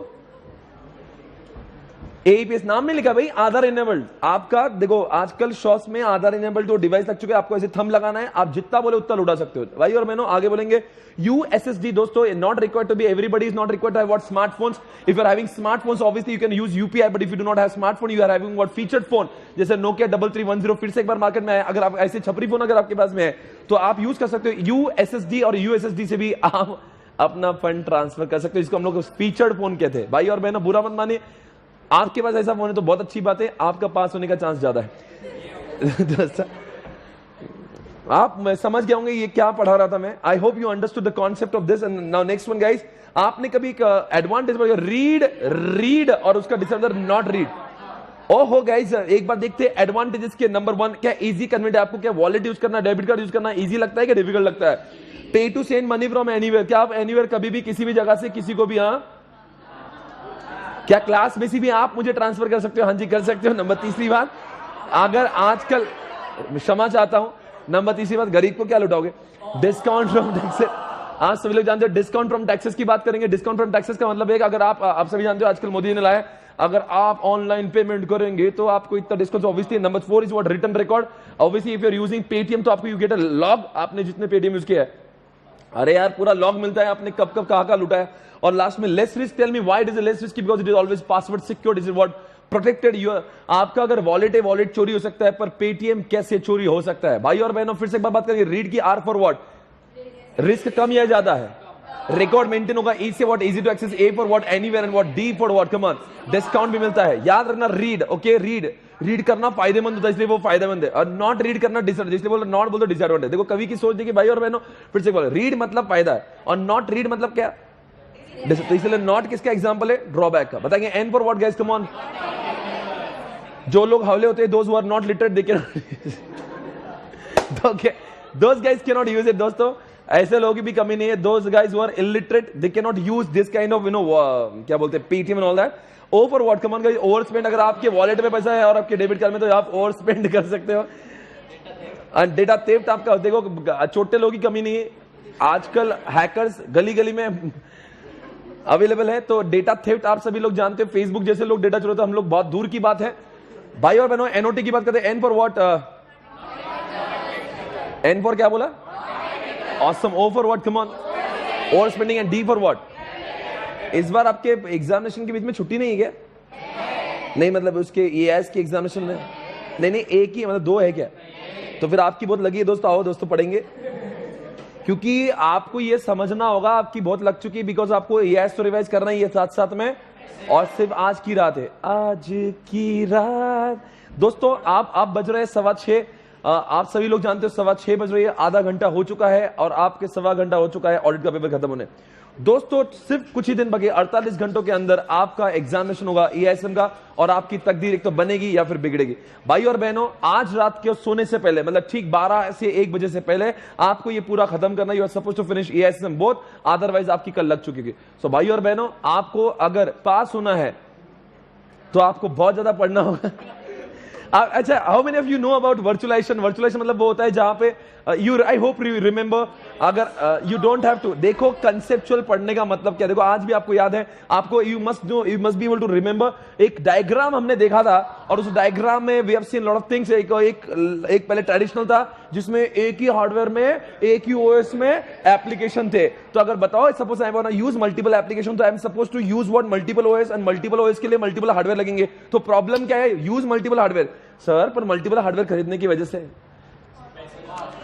एईपीएस नाम नहीं लिखा भाई, आधार इनेबल्ड। आपका देखो आजकल शॉप्स में आधार इनेबल्ड जो डिवाइस लग चुके हैं, आपको ऐसे थंब लगाना है, आप जितना बोले उतना लुटा सकते हो। भाई और बहनों आगे बोलेंगे यूएसएसडी दोस्तों, not required to be, everybody is not required to have what smartphones. If you are having smartphones obviously you can use UPI, but if you do not have smartphone you are having what featured phone, जैसे Nokia 3310 फिर से एक बार market में है। अगर आप ऐसे छपरी फोन अगर आपके पास में है तो आप यूज कर सकते हो यूएसएसडी, और यूएसएसडी से भी आप अपना फंड ट्रांसफर कर सकते हो, जिसको हम लोग फीचर्ड फोन कहते हैं। भाई और बहनों बुरा मत मानिए, आपके पास ऐसा फोन है तो बहुत अच्छी बात है, आपका पास होने का चांस ज्यादा है। आप मैं समझ गए होंगे ये क्या पढ़ा रहा था मैं। आई hope you understood the concept of this. And now next one guys, आपने कभी एक एडवांटेज रीड और उसका डिसऑर्डर नॉट रीड। ओहो गाइस, एक बार देखते हैं एडवांटेजेस के। नंबर 1, क्या इजी कन्वीनियंट, आपको क्या वॉलेट यूज करना, डेबिट कार्ड यूज करना इजी लगता है कि डिफिकल्ट लगता है? Pay to send money from anywhere, क्या आप एनीवेयर कभी भी किसी भी जगह से किसी को भी, हाँ क्या क्लास में से भी आप मुझे ट्रांसफर कर सकते हो? हाँ जी कर सकते हो। नंबर 3 बात, अगर आजकल क्षमा चाहता हूं, नंबर 3 बात, गरीब को क्या लुटाओगे? Discount from taxes. आज सभी लोग जानते हो डिस्काउंट फ्रॉम टैक्सेस की बात करेंगे। डिस्काउंट फ्रॉम टैक्सेस का मतलब है कि अगर आप सभी जानते हो आजकल मोदी जी ने लाया, अगर आप ऑनलाइन पेमेंट करेंगे तो आपको इतना discount obviously. Number 4 is what return record. Obviously if you are using Paytm तो आपको यू गेट अ लॉग, आपने जितने पेटीएम यूज किया है, अरे यार पूरा लॉग मिलता है आपने कब कब कहां लुटा है। और लास्ट में less risk, tell me why it is less risk? Because it is always password secured, is what protected. आपका अगर वॉलेट है, वॉलेट चोरी हो सकता है, पर पेटीएम कैसे चोरी हो सकता है? भाई और बहनों फिर से एक बार बात करेंगे, रीड की आर फॉर व्हाट, रिस्क कम या ज्यादा है, रिकॉर्ड मेंटेन होगा, ई से what easy to access, A for what anywhere, and what D for what come on discount भी मिलता है। याद रखना रीड, ओके रीड करना फायदेमंद होता है इसलिए वो फायदेमंद है, और नॉट रीड करना डिसएडवांटेज, इसलिए बोलो नॉट बोलो डिसएडवांटेज। देखो कभी की सोच देखिए भाई और बहनों, फिर से बोलो रीड मतलब फायदा है और नॉट रीड मतलब क्या? तो इसलिए नॉट किसका एग्जांपल है? ड्रॉबैक का। बताएंगे N for what guys, come on. जो लोग हवले होते हैं, those who are not literate they can, okay those guys can not use it. दोस्तों ऐसे लोगों की भी कमी नहीं है, those guys who are illiterate they can not use this kind of क्या बोलते हैं Paytm and all that. O for what, come on guys, over spend. अगर आपके वॉलेट में पैसा है और आपके डेबिट कार्ड में, तो आप ओवर स्पेंड कर सकते हो। डेटा थेफ्ट आपका, देखो छोटे लोगों की कमी नहीं है, आजकल हैकर्स गली गली में अवेलेबल है। तो डेटा थेफ्ट आप सभी लोग जानते हैं, फेसबुक जैसे लोग डेटा चुराते हैं, हम लोग बहुत दूर की बात है। भाई और बहनों एनओटी की बात करते हैं, N for what, N for क्या बोला? Awesome. O for what, come on, over spending. And D for what? इस बार आपके एग्जामिनेशन के बीच में छुट्टी नहीं है क्या? नहीं मतलब उसके एआईएस की एग्जामिनेशन में नहीं एक ही मतलब 2 है क्या? तो फिर आपकी बहुत लगी है दोस्तों, आओ दोस्तों पढ़ेंगे, क्योंकि आपको ये समझना होगा आपकी बहुत लग चुकी है, बिकॉज आपको एआईएस तो रिवाइज करना ही है साथ साथ में, और सिर्फ आज की रात है, आज की रात। दोस्तों आप बज रहे हैं 6:15, आप सभी लोग जानते हो 6:15 बज रही है, आधा घंटा हो चुका है और आपके 1.25 घंटा हो चुका है ऑडिट का पेपर खत्म होने। दोस्तों सिर्फ कुछ ही दिन बचे, 48 घंटों के अंदर आपका एग्जामिनेशन होगा एआईएसएम का, और आपकी तकदीर एक तो बनेगी या फिर बिगड़ेगी। भाई और बहनों आज रात के सोने से पहले, मतलब ठीक 12 से 1 बजे से पहले आपको ये पूरा खत्म करना है। You are suppose to finish AISM both, otherwise आपकी कल लग चुकी है। सो भाई और बहनों आपको अगर पास होना है तो आपको बहुत ज्यादा पढ़ना होगा। अच्छा, how many of you know about virtualization? Virtualization मतलब वो होता है जहां पे you I hope you remember, अगर यू डोंट हैव टू, देखो कंसेप्चुअल पढ़ने का मतलब क्या, देखो आज भी आपको याद है, आपको you must know, you must be able to remember. एक डायग्राम हमने देखा था और उस डायग्राम में we have seen lot of things. एक पहले ट्रेडिशनल था जिसमें एक ही हार्डवेयर में एक ही ओएस में एप्लीकेशन थे। तो अगर बताओ suppose I want to use multiple application, तो I am suppose to use what multiple OS, and multiple OS के लिए मल्टीपल हार्डवेयर लगेंगे। तो प्रॉब्लम क्या है, यूज मल्टीपल हार्डवेयर सर, पर मल्टीपल हार्डवेयर खरीदने की वजह से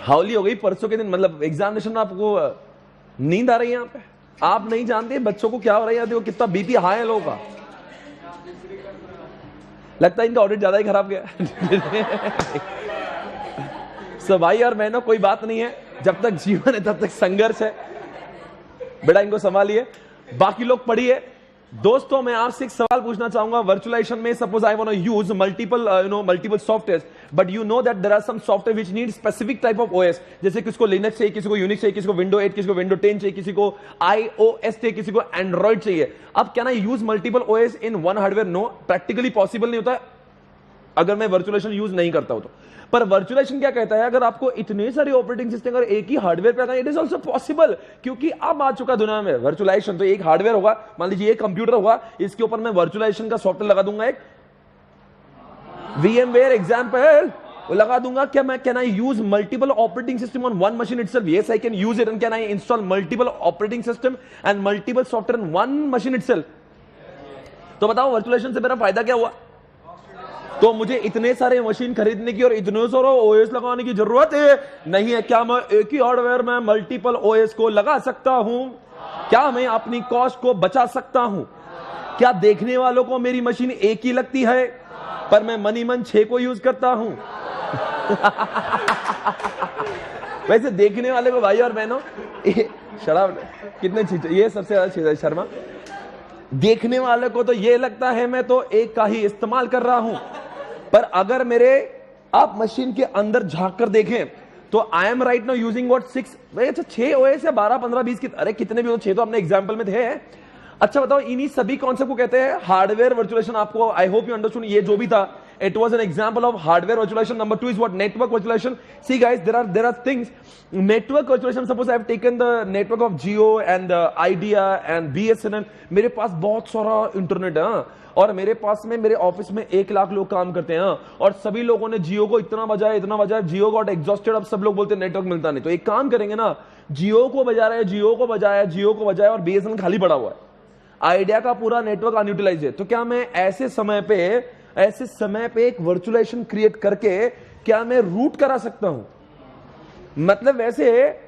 हाउली हो गई परसों के दिन, मतलब एग्जामिनेशन में आपको नींद आ रही है यहाँ पे, आप नहीं जानते बच्चों को क्या हो रहा है, देखो कितना बीपी हाई है लोगों का, लगता है इनका ऑडिट ज्यादा ही खराब गया। सो भाई और बहनों कोई बात नहीं है, जब तक जीवन है तब तक संघर्ष है, बेटा इनको संभालिए, बाकी लोग पढ़िए। दोस्तों मैं आपसे एक सवाल पूछना चाहूंगा, वर्चुअलाइजेशन में suppose I want to use multiple multiple software, but you know that there are some software which need specific type of OS, जैसे किसी को लिनक्स चाहिए, किसी को यूनिक्स चाहिए, किसी को विंडो 8, किसी को विंडो 10 चाहिए, किसी को आईओएस चाहिए, किसी को एंड्रॉइड चाहिए। अब can I use multiple OS in one hardware? No, practically possible नहीं होता अगर मैं वर्चुअलाइजेशन यूज नहीं करता हूं तो। पर वर्चुअलाइजेशन क्या कहता है, अगर आपको इतने सारे ऑपरेटिंग सिस्टम अगर एक ही हार्डवेयर पे आता है, इट इज आल्सो पॉसिबल, क्योंकि अब आ चुका दुनिया में वर्चुअलाइजेशन। तो एक हार्डवेयर होगा, मान लीजिए एक कंप्यूटर होगा, इसके ऊपर मैं वर्चुअलाइजेशन का सॉफ्टवेयर लगा दूंगा, एक VMware एग्जांपल लगा दूंगा। क्या मैं can I use multiple operating system on one machine itself? Yes I can use it. And can I install multiple operating system and multiple software in one machine itself? तो बताओ virtualisation से मेरा फायदा क्या हुआ? तो मुझे इतने सारे मशीन खरीदने की और इतने सारे ओएस लगाने की जरूरत है नहीं है। क्या मैं एक ही हार्डवेयर में मल्टीपल ओएस को लगा सकता हूं? क्या मैं अपनी कॉस्ट को बचा सकता हूं? क्या देखने वालों को मेरी मशीन एक ही लगती है पर मैं मनी मन 6 को यूज करता हूं? वैसे देखने वाले को भाई और बहनों शराब कितने चीज, ये सबसे ज्यादा चीज है शर्मा। देखने वाले को तो ये लगता है मैं तो एक का ही इस्तेमाल कर रहा हूं, पर अगर मेरे आप मशीन के अंदर झांक कर देखें तो I M right now using what 6 OS या 12 15 20 अरे कितने भी हो, 6 तो अपने एग्जांपल में थे। अच्छा बताओ इन्हीं सभी कॉन्सेप्ट को कहते हैं हार्डवेयर वर्चुअलाइजेशन। आपको आई होप यू अंडरस्टूड, ये जो भी था it was an example of hardware virtualization. Number 2 is what? Network virtualization. See guys, there are things. Network virtualization, suppose I have taken the network of Jio and Idea and BSNL. मेरे पास बहुत सारा internet है और मेरे पास में मेरे office में 1 लाख लोग काम करते हैं और सभी लोगों ने जियो को इतना बजाया, जियो गॉट एग्जॉस्टेड। अब सब लोग बोलते हैं नेटवर्क मिलता नहीं। तो एक काम करेंगे ना, जियो को बजा रहे हैं, जियो को बजाया और BSNL खाली पड़ा हुआ है, आइडिया का पूरा नेटवर्क अनयूटिलाइज है। तो क्या मैं ऐसे समय पे एक वर्चुअलाइजेशन क्रिएट करके क्या मैं रूट करा सकता हूं? मतलब वैसे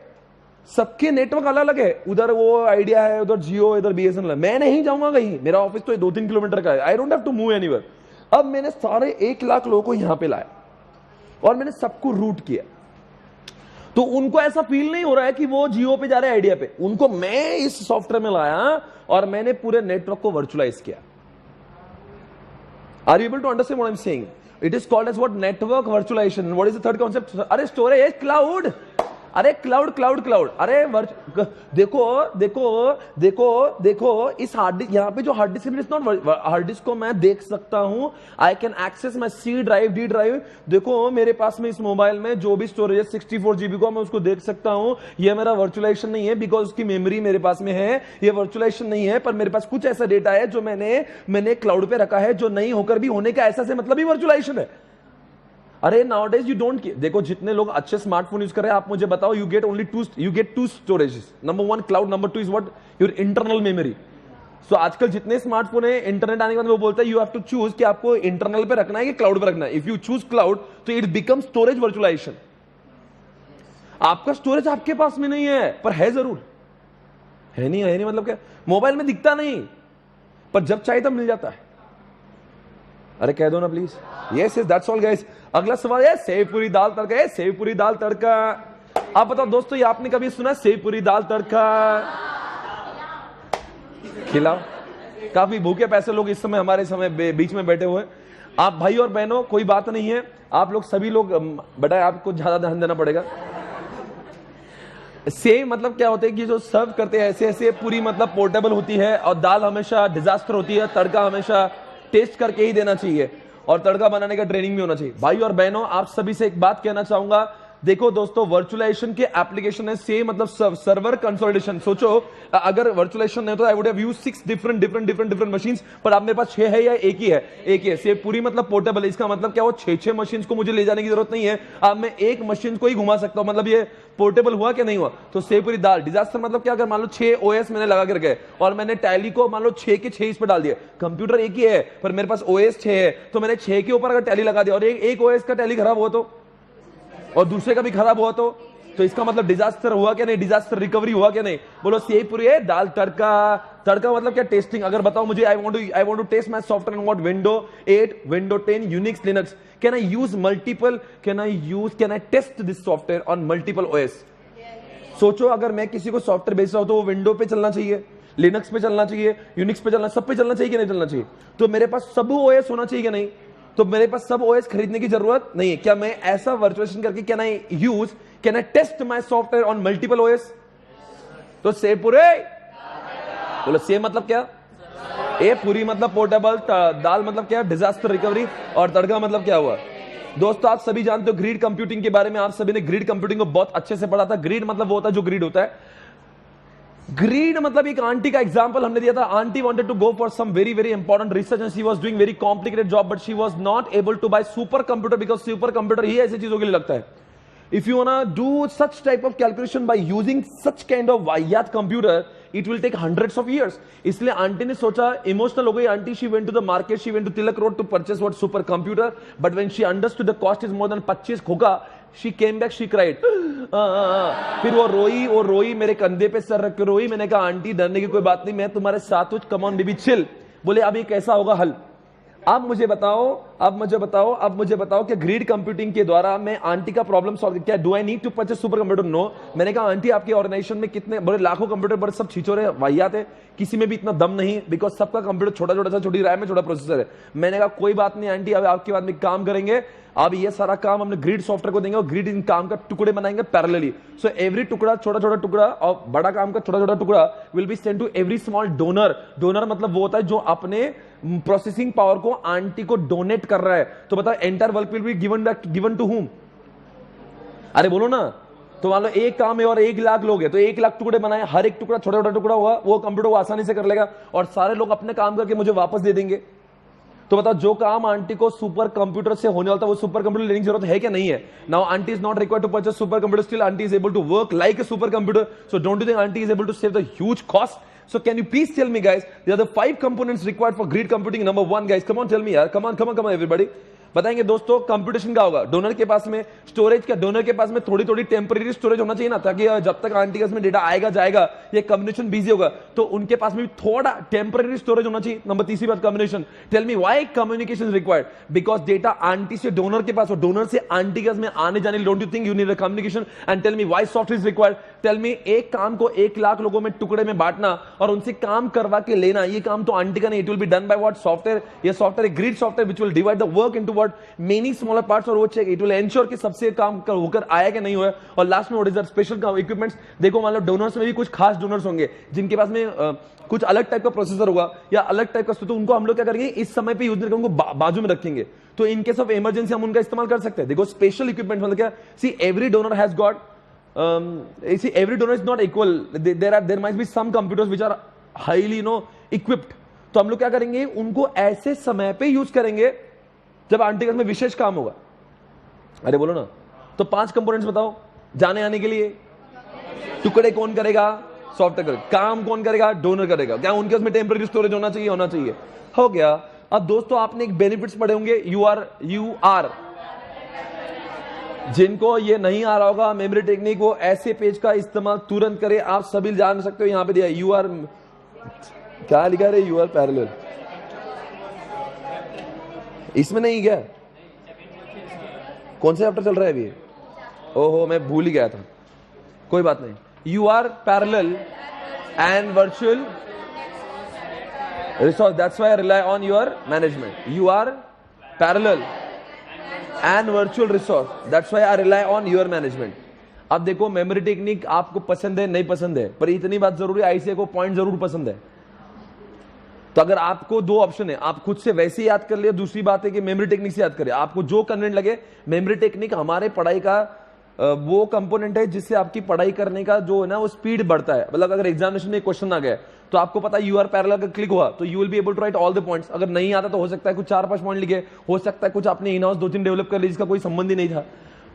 सबके नेटवर्क अलग अलग है, उधर वो आइडिया है, उधर जियो, इधर BSNL है। मैं नहीं जाऊंगा कहीं, मेरा ऑफिस तो 2-3 किलोमीटर का है, I don't have to move anywhere. अब मैंने सारे 1 लाख लोगों को यहां पे लाया और मैंने सबको रूट किया, तो उनको ऐसा फील नहीं हो रहा है कि वो जियो पे जा रहे हैं आइडिया पे। उनको मैं इस सॉफ्टवेयर में लाया और मैंने पूरे नेटवर्क को वर्चुअलाइज किया। Are you able to understand what I'm saying? It is called as what? Network virtualization. What is the third concept? अरे storage, cloud. अरे क्लाउड, अरे देखो इस हार्ड डिस्क, यहाँ पे जो हार्ड डिस्क है, नॉट हार्ड डिस्क को मैं देख सकता हूं, I can access my C drive, D drive. देखो मेरे पास में इस मोबाइल में जो भी स्टोरेज है 64 GB को मैं उसको देख सकता हूं। ये मेरा वर्चुअलाइजेशन नहीं है, बिकॉज उसकी मेमोरी मेरे पास में है। ये वर्चुअलाइजेशन नहीं है, पर मेरे पास कुछ ऐसा डेटा है जो मैंने क्लाउड पे रखा है, जो नहीं होकर भी होने का ऐसा से मतलब ही वर्चुअलाइजेशन है। अरे नाउडेज यू डोंट, देखो जितने लोग अच्छे स्मार्टफोन यूज कर रहे हैं, आप मुझे बताओ, you get two storages. Number 1 cloud, number 2 is what? Your internal memory. So आजकल जितने स्मार्टफोन है, इंटरनेट आने के बाद वो बोलता है यू हैव टू चूज कि आपको इंटरनल पे रखना है कि क्लाउड पे रखना है। इफ यू चूज क्लाउड तो इट बिकम स्टोरेज वर्चुअलाइजेशन। आपका स्टोरेज आपके पास में नहीं है, पर है जरूर, है नहीं मतलब क्या? मोबाइल में दिखता नहीं, पर जब चाहिए तब मिल जाता है। अरे कह दो ना please. Yes that's all guys. अगला सवाल है सेवपुरी दाल तड़का। सेवपुरी दाल तड़का, आप बताओ दोस्तों, ये आपने कभी सुना सेवपुरी दाल तड़का? खिलाओ। काफी भूखे पैसे लोग इस समय हमारे बीच में बैठे हुए। आप भाई और बहनों कोई बात नहीं है, आप लोग सभी लोग बेटा आपको ज्यादा ध्यान देना पड़ेगा। सेव मतलब क्या होता है कि जो सर्व करते हैं ऐसे पूरी मतलब पोर्टेबल होती है, और दाल हमेशा डिजास्टर होती है। तड़का हमेशा टेस्ट करके ही देना चाहिए और तड़का बनाने का ट्रेनिंग भी होना चाहिए। भाई और बहनों, आप सभी से एक बात कहना चाहूंगा, देखो दोस्तों, वर्चुअलाइजेशन के एप्लीकेशन है सेम, मतलब सर्वर कंसोलिडेशन। सोचो अगर वर्चुअलाइजेशन नहीं तो आई would have used 6 different machines, पर अब मेरे पास 6 है या एक ही है से पूरी मतलब पोर्टेबल है। इसका मतलब क्या, वो 6 मशीन्स को मुझे ले जाने की जरूरत नहीं है, अब मैं एक मशीन को ही घुमा सकता हूं। मतलब ये पोर्टेबल हुआ क्या नहीं हुआ। तो से पूरी दाल। डिजास्टर मतलब क्या, अगर मान लो 6 OS मैंने लगा कर गए और मैंने टैली को मान लो 6 के 6 इस पर डाल दिया। कंप्यूटर एक ही है पर मेरे पास OS 6 है, तो मैंने 6 के ऊपर अगर टैली लगा दिया और एक OS का टैली खराब हुआ तो, और दूसरे का भी खराब हुआ तो इसका मतलब डिजास्टर हुआ क्या नहीं, डिजास्टर रिकवरी हुआ क्या नहीं। बोलो से पूरी है दाल तड़का मतलब क्या, टेस्टिंग। अगर बताओ मुझे I want to test my software on what window 8, window 10, Unix, Linux, can I test this software on multiple OS। सोचो अगर मैं किसी को सॉफ्टवेयर बेच रहा हूं तो वो विंडो पे चलना चाहिए, लिनक्स पे चलना चाहिए, यूनिक्स पे चलना, सब पे चलना चाहिए कि नहीं चलना चाहिए। तो मेरे पास सब OS होना चाहिए कि नहीं। तो मेरे पास सब OS खरीदने की जरूरत नहीं है। क्या मैं ऐसा वर्चुअलाइजेशन करके can I test my software on multiple OS। तो से पूरे बोलो से मतलब क्या, ए पूरी मतलब पोर्टेबल, दाल मतलब क्या, डिजास्टर रिकवरी, और तड़का मतलब क्या हुआ। दोस्तों आप सभी जानते हो ग्रिड कंप्यूटिंग के बारे में, आप सभी ने ग्रिड कंप्यूटिंग को बहुत अच्छे से पढ़ा था। ग्रिड मतलब वो होता है जो ग्रिड होता है। ग्रीड मतलब एक आंटी का एग्जांपल हमने दिया था। Aunty wanted to go for some very important research and she was doing very complicated job, but she was not able to buy super computer, because super computer ही ऐसी चीजों के लिए लगता है। If you wanna do such type of calculation by using such kind of वाहियात computer, it will take hundreds of years. इसलिए aunty ने सोचा, इमोशनल हो गई aunty. She went to the market, she went to Tilak road to purchase what super computer, but when she understood the cost is more than 25 खोका, she came back, she cried. फिर वो रोई, मेरे कंधे पे सर रख के रोई। मैंने कहा आंटी डरने की कोई बात नहीं, मैं तुम्हारे साथ हूं, कम ऑन बेबी चिल। बोले अब ये कैसा होगा हल। अब मुझे बताओ कि ग्रिड कंप्यूटिंग के द्वारा मैं आंटी का प्रॉब्लम सॉल्व, क्या do I need to purchase super computer? No. मैंने कहा आंटी आपके ऑर्गेनाइजेशन में कितने बड़े लाखों कंप्यूटर, बड़े सब छिछोरे वाहियात है, किसी में भी इतना दम नहीं, बिकॉज सबका कंप्यूटर छोटा सा, छोटी रैम में, छोटा प्रोसेसर है। मैंने कहा कोई बात नहीं आंटी, अब आपके बाद में काम करेंगे। अब ये सारा काम हमने ग्रिड सॉफ्टवेयर को देंगे और ग्रिड इन काम का टुकड़े बनाएंगे पैरेलली। सो एवरी टुकड़ा, छोटा टुकड़ा और बड़ा काम का छोटा टुकड़ा will be send to every small donor. Donor मतलब वो होता है जो अपने प्रोसेसिंग पावर को आंटी को डोनेट कर रहा है। तो बताओ entire work will be given to whom? अरे बोलो ना। तो मान लो एक काम है और 1 लाख लोग है, तो 1 लाख टुकड़े बनाए, हर एक टुकड़ा छोटा टुकड़ा होगा, वो कंप्यूटर वो आसानी से कर लेगा और सारे लोग अपने काम करके मुझे वापस दे देंगे। तो बताओ जो काम आंटी को सुपर कंप्यूटर से होने वाला था, वो सुपर कंप्यूटर लेने की जरूरत है क्या नहीं है? Now aunty is not required to purchase super computer, still aunty is able to work like a super computer. So don't you think aunty is able to save the huge cost? So can you please tell me guys, there are the 5 components required for grid computing. Number 1 guys, come on tell me yaar, come on everybody. बताएंगे दोस्तों computation का होगा। Donor के पास में storage का, donor के पास में थोड़ी टेम्परेरी स्टोरेज होना चाहिए ना, ताकि जब तक आंटी में डेटा आएगा जाएगा, ये कम्युनिकेशन बिजी होगा, तो उनके पास में भी थोड़ा टेम्परेरी स्टोरेज होना चाहिए। नंबर तीसरी बात communication. Tell me why communication required? Because data aunty से डोनर के पास और डोनर से आंटी के पास में आने जाने, don't you think you need a communication? And tell me why software is required? Tell me एक काम को 1 लाख लोगों में टुकड़े में बांटना और उनसे काम करवा के लेना, ये काम तो आंटी का नहीं। It will be done by what? Software. ये software grid software which will divide the work into what many smaller parts, और वो चेक इट विल एंश्योर कि सबसे काम होकर आया कि नहीं हुआ। और लास्ट में what is the special equipments? देखो मान लो डोनर्स में भी कुछ खास डोनर्स होंगे जिनके पास में कुछ अलग टाइप का प्रोसेसर होगा या अलग टाइप का, तो उनको हम लोग क्या करेंगे, इस समय पे यूज नहीं करेंगे, उनको बाजू में रखेंगे, तो इन केस ऑफ इमरजेंसी हम उनका इस्तेमाल कर सकते हैं। देखो स्पेशल इक्विपमेंट मतलब क्या? See every donor has got see every donor is not equal, there might be some computers which are highly equipped। तो हम लोग क्या करेंगे, उनको ऐसे समय पे यूज करेंगे जब आंटी के में विशेष काम होगा। अरे बोलो ना। तो 5 कंपोनेंट्स बताओ जाने आने के लिए। टुकड़े कौन करेगा? सॉफ्टवेयर करेगा। काम कौन करेगा? डोनर करेगा। क्या उनके उसमें टेम्परेरी स्टोरेज होना चाहिए? हो गया। अब दोस्तों आपने एक बेनिफिट्स पढ़े होंगे, यू आर। जिनको ये नहीं आ रहा होगा मेमोरी टेक्निक, वो ऐसे पेज का इस्तेमाल तुरंत करें। आप सभी जान सकते हो, यहां पे दिया यू आर, क्या लिखा है? You R parallel. इसमें नहीं क्या? कौन सा चैप्टर चल रहा है अभी? ओहो मैं भूल ही गया था, कोई बात नहीं। U R parallel and virtual resource, that's why I rely on your management. U R parallel and virtual resource, that's why I rely on your management। अब देखो मेमोरी टेक्निक आपको पसंद है नहीं पसंद है, पर इतनी बात जरूरी है, आईसीए को पॉइंट जरूर पसंद है। तो अगर आपको 2 ऑप्शन है, आप खुद से वैसे याद कर लिए, दूसरी बात है कि मेमोरी टेक्निक से याद करें, आपको जो कन्वीनियंट लगे। मेमोरी टेक्निक हमारे पढ़ाई का वो कंपोनेंट है जिससे आपकी पढ़ाई करने का जो है ना वो स्पीड बढ़ता है। मतलब अगर एग्जामिनेशन में क्वेश्चन आ गया तो आपको पता है यू आर पैरेलल अगर क्लिक हुआ तो you will be able to write all the points. अगर नहीं आता तो हो सकता है कुछ 4-5 पॉइंट लिखे, हो सकता है कुछ आपने इन हाउस 2-3 डेवलप कर ली जिसका कोई संबंध ही नहीं था।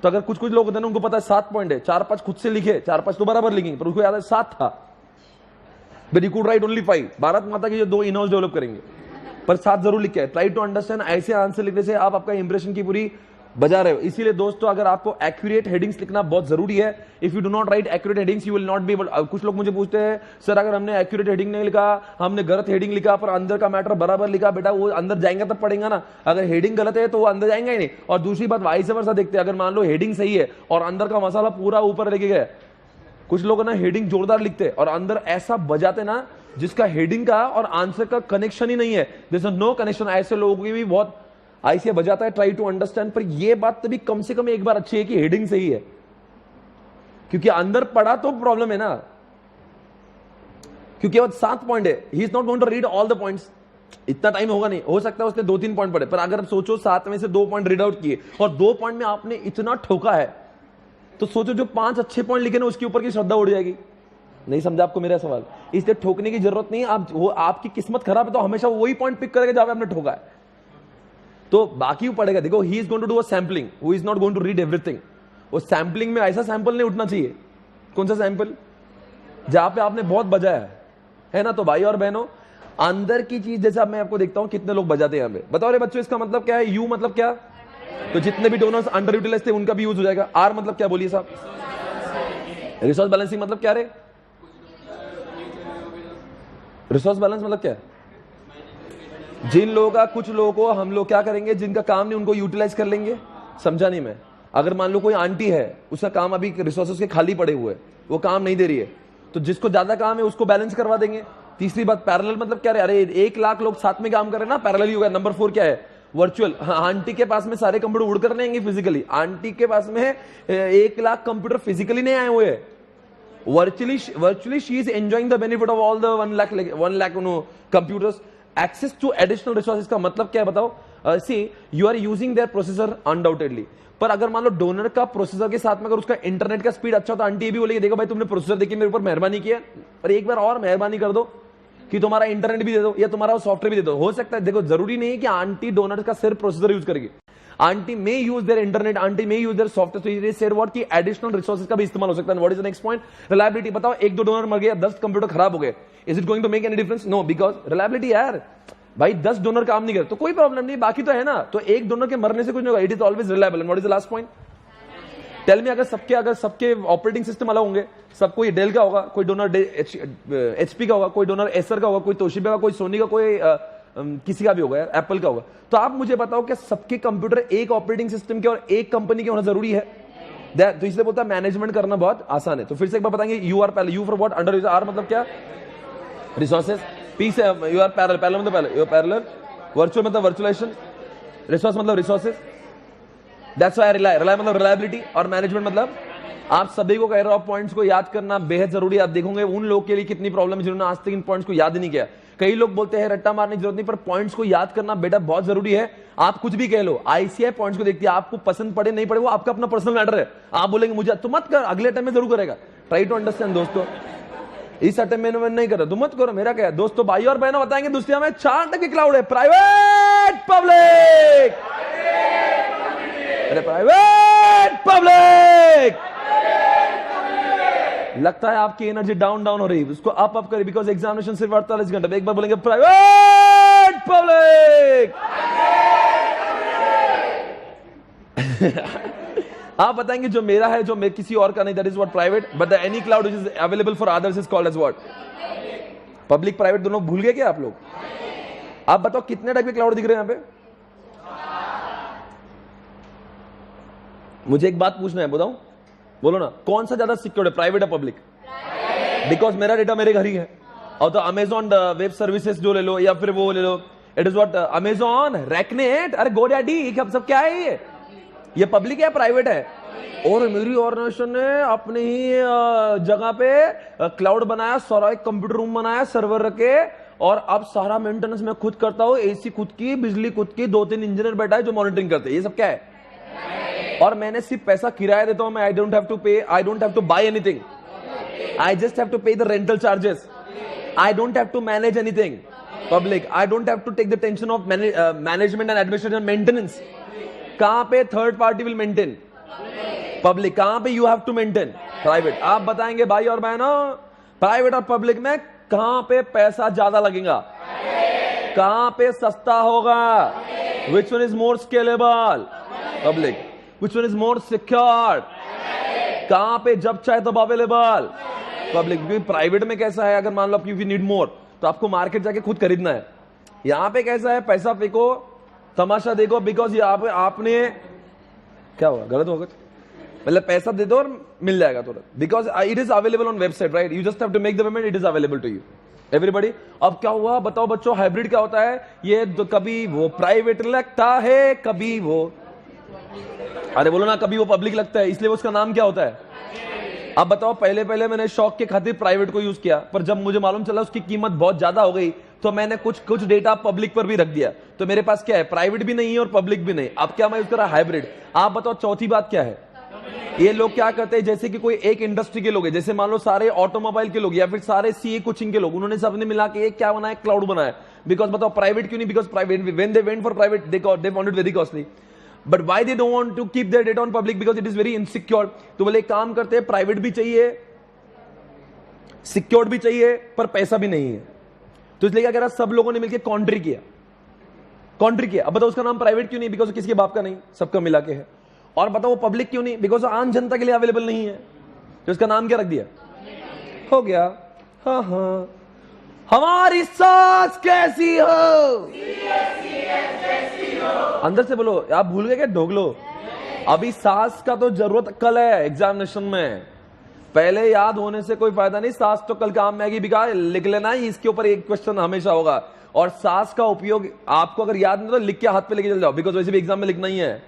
तो अगर कुछ लोग होते हैं उनको पता है 7 पॉइंट है, 4-5 खुद से लिखे, 4-5 तो बराबर लिखेंगे, पर उसको याद है 7 था, but you could write only 5। Bharat माता की जो 2 इन हाउस डेवलप करेंगे पर 7 जरूर लिखे है। ट्राई टू अंडरस्टैंड, ऐसे आंसर लिखने से आप आपका इंप्रेशन की पूरी बजा रहे हो। इसीलिए दोस्तों अगर आपको एक्यूरेट हेडिंग्स लिखना बहुत जरूरी है। If you do not right accurate headings you will not be able. कुछ लोग मुझे पूछते हैं सर अगर हमने एक्यूरेट हेडिंग नहीं लिखा, हमने गलत हेडिंग लिखा पर अंदर का मैटर बराबर लिखा, बेटा वो अंदर जाएंगे तब पढ़ेगा ना। अगर हेडिंग गलत है तो वो अंदर जाएंगे ही नहीं। और दूसरी बात वाइस वर्सा देखते हैं, अगर मान लो हेडिंग सही है और अंदर का मसाला पूरा ऊपर लेके गए, कुछ लोग ना हेडिंग जोरदार लिखते और अंदर ऐसा बजाते ना जिसका हेडिंग का और आंसर का कनेक्शन ही नहीं है, दिस इज नो कनेक्शन। ऐसे लोगों की भी बहुत आईसीए बजाता है। ट्राई टू अंडरस्टैंड, पर यह बात तभी कम से कम एक बार अच्छी है कि हेडिंग सही है, क्योंकि अंदर पढ़ा तो प्रॉब्लम है ना, क्योंकि वो 7 पॉइंट है, he is not going to read all the points. इतना टाइम होगा नहीं, हो सकता है उसने 2-3 पॉइंट पढ़े, पर अगर सोचो 7 में से 2 पॉइंट रीड आउट किए और 2 पॉइंट में आपने इतना ठोका है तो सोचो जो 5 अच्छे पॉइंट लिखे ना उसके ऊपर की श्रद्धा उड़ जाएगी। नहीं समझा आपको मेरा सवाल? इसलिए ठोकने की जरूरत नहीं। आप वो आपकी किस्मत खराब है तो हमेशा वही पॉइंट पिक करेगा जहां पे आपने ठोका है, तो बाकी वो पढ़ेगा। देखो he is going to do a sampling, who is not going to read everything. वो सैंपलिंग में ऐसा सैंपल नहीं उठना चाहिए। कौन सा सैंपल? जहां पे आपने बहुत बजाया है ना। तो भाई और बहनों अंदर की चीज जैसे अब मैं आपको देखता हूं कितने लोग बजाते हैं यहाँ पे। बताओ रे बच्चों इसका मतलब क्या है? यू मतलब क्या? तो जितने भी डोनर्स अंडर यूटिलाइज थे उनका भी यूज हो जाएगा। आर मतलब क्या बोलिए साहब? रिसोर्स बैलेंसिंग मतलब क्या रे? रिसोर्स बैलेंस मतलब क्या है? जिन लोगों का, कुछ लोगों को हम लोग क्या करेंगे, जिनका काम नहीं उनको यूटिलाइज कर लेंगे। समझा नहीं मैं? अगर मान लो कोई आंटी है उसका काम अभी रिसोर्सेज के खाली पड़े हुए, वो काम नहीं दे रही है, तो जिसको ज्यादा काम है उसको बैलेंस करवा देंगे। तीसरी बात पैरेलल मतलब क्या है? अरे 1 लाख लोग साथ में काम कर रहे हैं ना, पैरेलल ही होगा। नंबर 4 क्या है? वर्चुअल। हाँ, आंटी के पास में सारे कंप्यूटर उड़कर नहीं आएंगे फिजिकली, आंटी के पास में 1 लाख कंप्यूटर फिजिकली नहीं आए हुए। Virtually she is enjoying the benefit of all the 1 lakh computers. Access to additional resources का मतलब क्या है बताओ? See you are using their processor undoubtedly, पर अगर मान लो डोनर का प्रोसेसर के साथ में अगर उसका इंटरनेट का स्पीड अच्छा होता, आंटी भी बोलेगी देखो भाई तुमने प्रोसेसर देखी मेरे ऊपर मेहरबानी किया, पर एक बार और मेहरबानी कर दो कि तुम्हारा इंटरनेट भी दे दो या तुम्हारा सॉफ्टवेयर भी दे दो। हो सकता है, देखो जरूरी नहीं है कि आंटी डोनर का सिर्फ प्रोसेसर यूज करेगी। Aunty may use their internet, aunty may use their software. Said what कि एडिशनल रिसोर्सेज का भी इस्तेमाल हो सकता है। What is the next point? Reliability. बताओ 1-2 डोनर मर गया, 10 कंप्यूटर खराब हो गए, is it going to make any difference? No, because reliability. यार भाई 10 डोनर काम नहीं करे तो कोई प्रॉब्लम नहीं, बाकी तो है ना। तो एक डोनर के मरने से कुछ नहीं होगा। It is always reliable. And what is the last point? Tell me, अगर सबके ऑपरेटिंग सिस्टम अलग होंगे, सबको ये डेल का होगा, कोई डोनर एचपी का होगा, कोई डोनर एसर का होगा, कोई तोशिबा का, कोई सोनी का, कोई किसी का भी होगा, एप्पल का होगा, तो आप मुझे बताओ क्या सबके कंप्यूटर एक ऑपरेटिंग सिस्टम के और एक कंपनी के होना जरूरी है? तो इसलिए बोलता है मैनेजमेंट करना बहुत आसान है। तो फिर से एक बार बताएंगे, U R parallel. U for what? Under user. R मतलब क्या? रिसोर्सेज। पी से यू आर पैरेलल। पैरेलल मतलब यू पैरेलल। वर्चुअल मतलब वर्चुअलाइजेशन। रिसोर्स मतलब resources. That's why rely. Rely मतलब रिलायबिलिटी। और मैनेजमेंट मतलब आप सभी को कह रहे हो पॉइंट्स को याद करना बेहद जरूरी है। आप देखोगे उन लोग के लिए कितनी प्रॉब्लम है जिन्होंने आज तक इन पॉइंट्स को याद ही नहीं किया। कई लोग बोलते हैं रट्टा मारने की जरूरत नहीं, पर पॉइंट्स को याद करना बेटा बहुत जरूरी है। आप कुछ भी कह लो, आईसीआई पॉइंट्स को देखती है, आपको पसंद पड़े नहीं पड़े वो आपका अपना पर्सनल मैटर है। आप बोलेंगे मुझे तो मत कर, अगले टाइम में जरूर करेगा। ट्राई टू अंडरस्टैंड दोस्तों, इस अटेम्प्ट में नहीं कर रहा तो मत करो, मेरा क्या है। दोस्तों भाई और बहनों बताएंगे दुनिया में 4 तरह के क्लाउड है, प्राइवेट, पब्लिक। अरे प्राइवेट, पब्लिक। लगता है आपकी एनर्जी डाउन हो रही है, उसको अप करिए, बिकॉज एग्जामिनेशन सिर्फ 48 घंटे। एक बार बोलेंगे प्राइवेट, पब्लिक। आप बताएंगे जो मेरा है, जो किसी और का नहीं, that is what private. But the any cloud which is available for others is called as what? Public. Private दोनों भूल गए क्या आप लोग? आप बताओ कितने टाइप के क्लाउड दिख रहे हैं यहां पे? मुझे एक बात पूछना है, बताऊं? बोलो ना, कौन सा ज्यादा सिक्योर है, प्राइवेट या पब्लिक? बिकॉज मेरा डेटा मेरे घर ही है। और तो अमेजॉन वेब सर्विसेज जो ले लो या फिर वो ले लो, इट इज व्हाट? अमेजॉन, रैकनेट, अरे गोडैडी, सब क्या है ये पब्लिक है प्राइवेट है? और मेरी ऑर्गेनाइजेशन ने अपने ही जगह पे क्लाउड बनाया, सारा एक कंप्यूटर रूम बनाया, सर्वर रखे, और अब सारा मेंटेनेंस मैं खुद करता हूं, एसी खुद की, बिजली खुद की, 2-3 इंजीनियर बैठा है जो मॉनिटरिंग करते हैं। ये सब क्या है? और मैंने सिर्फ पैसा किराया देता हूं मैं, आई don't have to pay, I don't have to buy anything, I just have to pay the rental charges, I don't have to manage anything public, I don't have to take the tension of management and administration maintenance. कहां पे third party will maintain? Public. कहां पे you have to maintain? Private. आप बताएंगे भाई और बहनों, private और पब्लिक में कहां पे पैसा ज्यादा लगेगा, कहां पे सस्ता होगा? Which one is more scalable? Public. Which one is more secured? कहां पे जब चाहे तब अवेलेबल? पब्लिक। क्योंकि प्राइवेट में कैसा है, अगर मान लो यू नीड मोर तो आपको मार्केट जाके खुद खरीदना है। यहां पे कैसा है, पैसा फेंको, तमाशा देखो, बिकॉज यहाँ पे आपने क्या हुआ, गलत होगा, मतलब पैसा दे दो और मिल जाएगा तुरंत, because it is available on website, right? You just have to make the payment, it is available to you everybody. अब क्या हुआ बताओ बच्चों, हाइब्रिड क्या होता है? ये कभी वो प्राइवेट लगता है, कभी वो, अरे बोलो ना, कभी वो पब्लिक लगता है, इसलिए उसका नाम क्या होता है? अब बताओ, पहले पहले मैंने शौक के खातिर प्राइवेट को यूज किया, पर जब मुझे मालूम चला उसकी कीमत बहुत ज्यादा हो गई तो मैंने कुछ डेटा पब्लिक पर भी रख दिया, तो मेरे पास क्या है, प्राइवेट भी नहीं है और पब्लिक भी नहीं। अब क्या मैं यूज कर रहा, हाइब्रिड। आप बताओ चौथी बात क्या है? ये लोग क्या करते हैं, जैसे कि कोई एक इंडस्ट्री के लोग हैं, जैसे मान लो सारे ऑटोमोबाइल के लोग या फिर सारे सीए कोचिंग के लोग, उन्होंने सबने मिला के एक क्या बनाया, क्लाउड बनाया। बिकॉज बताओ प्राइवेट क्यों नहीं? Because private, when they went for private they found it very costly, but why they don't want to keep their data on public? Because it is very insecure. तो बोले एक काम करते हैं, प्राइवेट भी चाहिए, सिक्योर्ड भी चाहिए, पर पैसा भी नहीं है, तो इसलिए क्या करा, सब लोगों ने मिलकर कॉन्ट्री किया। अब बताओ उसका नाम प्राइवेट क्यों नहीं? बिकॉज किसी के बाप का नहीं, सबका मिला के है। और बताओ वो पब्लिक क्यों नहीं? बिकॉज आम जनता के लिए अवेलेबल नहीं है, तो इसका नाम क्या रख दिया? हो गया। हाँ हाँ, हमारी सास कैसी हो? अंदर से बोलो, आप भूल गए क्या ढोगलो? अभी सास का तो जरूरत कल है एग्जामिनेशन में, पहले याद होने से कोई फायदा नहीं। सास तो कल काम में आएगी, बिका लिख लेना है, इसके ऊपर एक क्वेश्चन हमेशा होगा। और सास का उपयोग आपको अगर याद नहीं तो लिख के हाथ पे लेके चल जाओ, बिकॉज वैसे भी एग्जाम में लिखना ही है।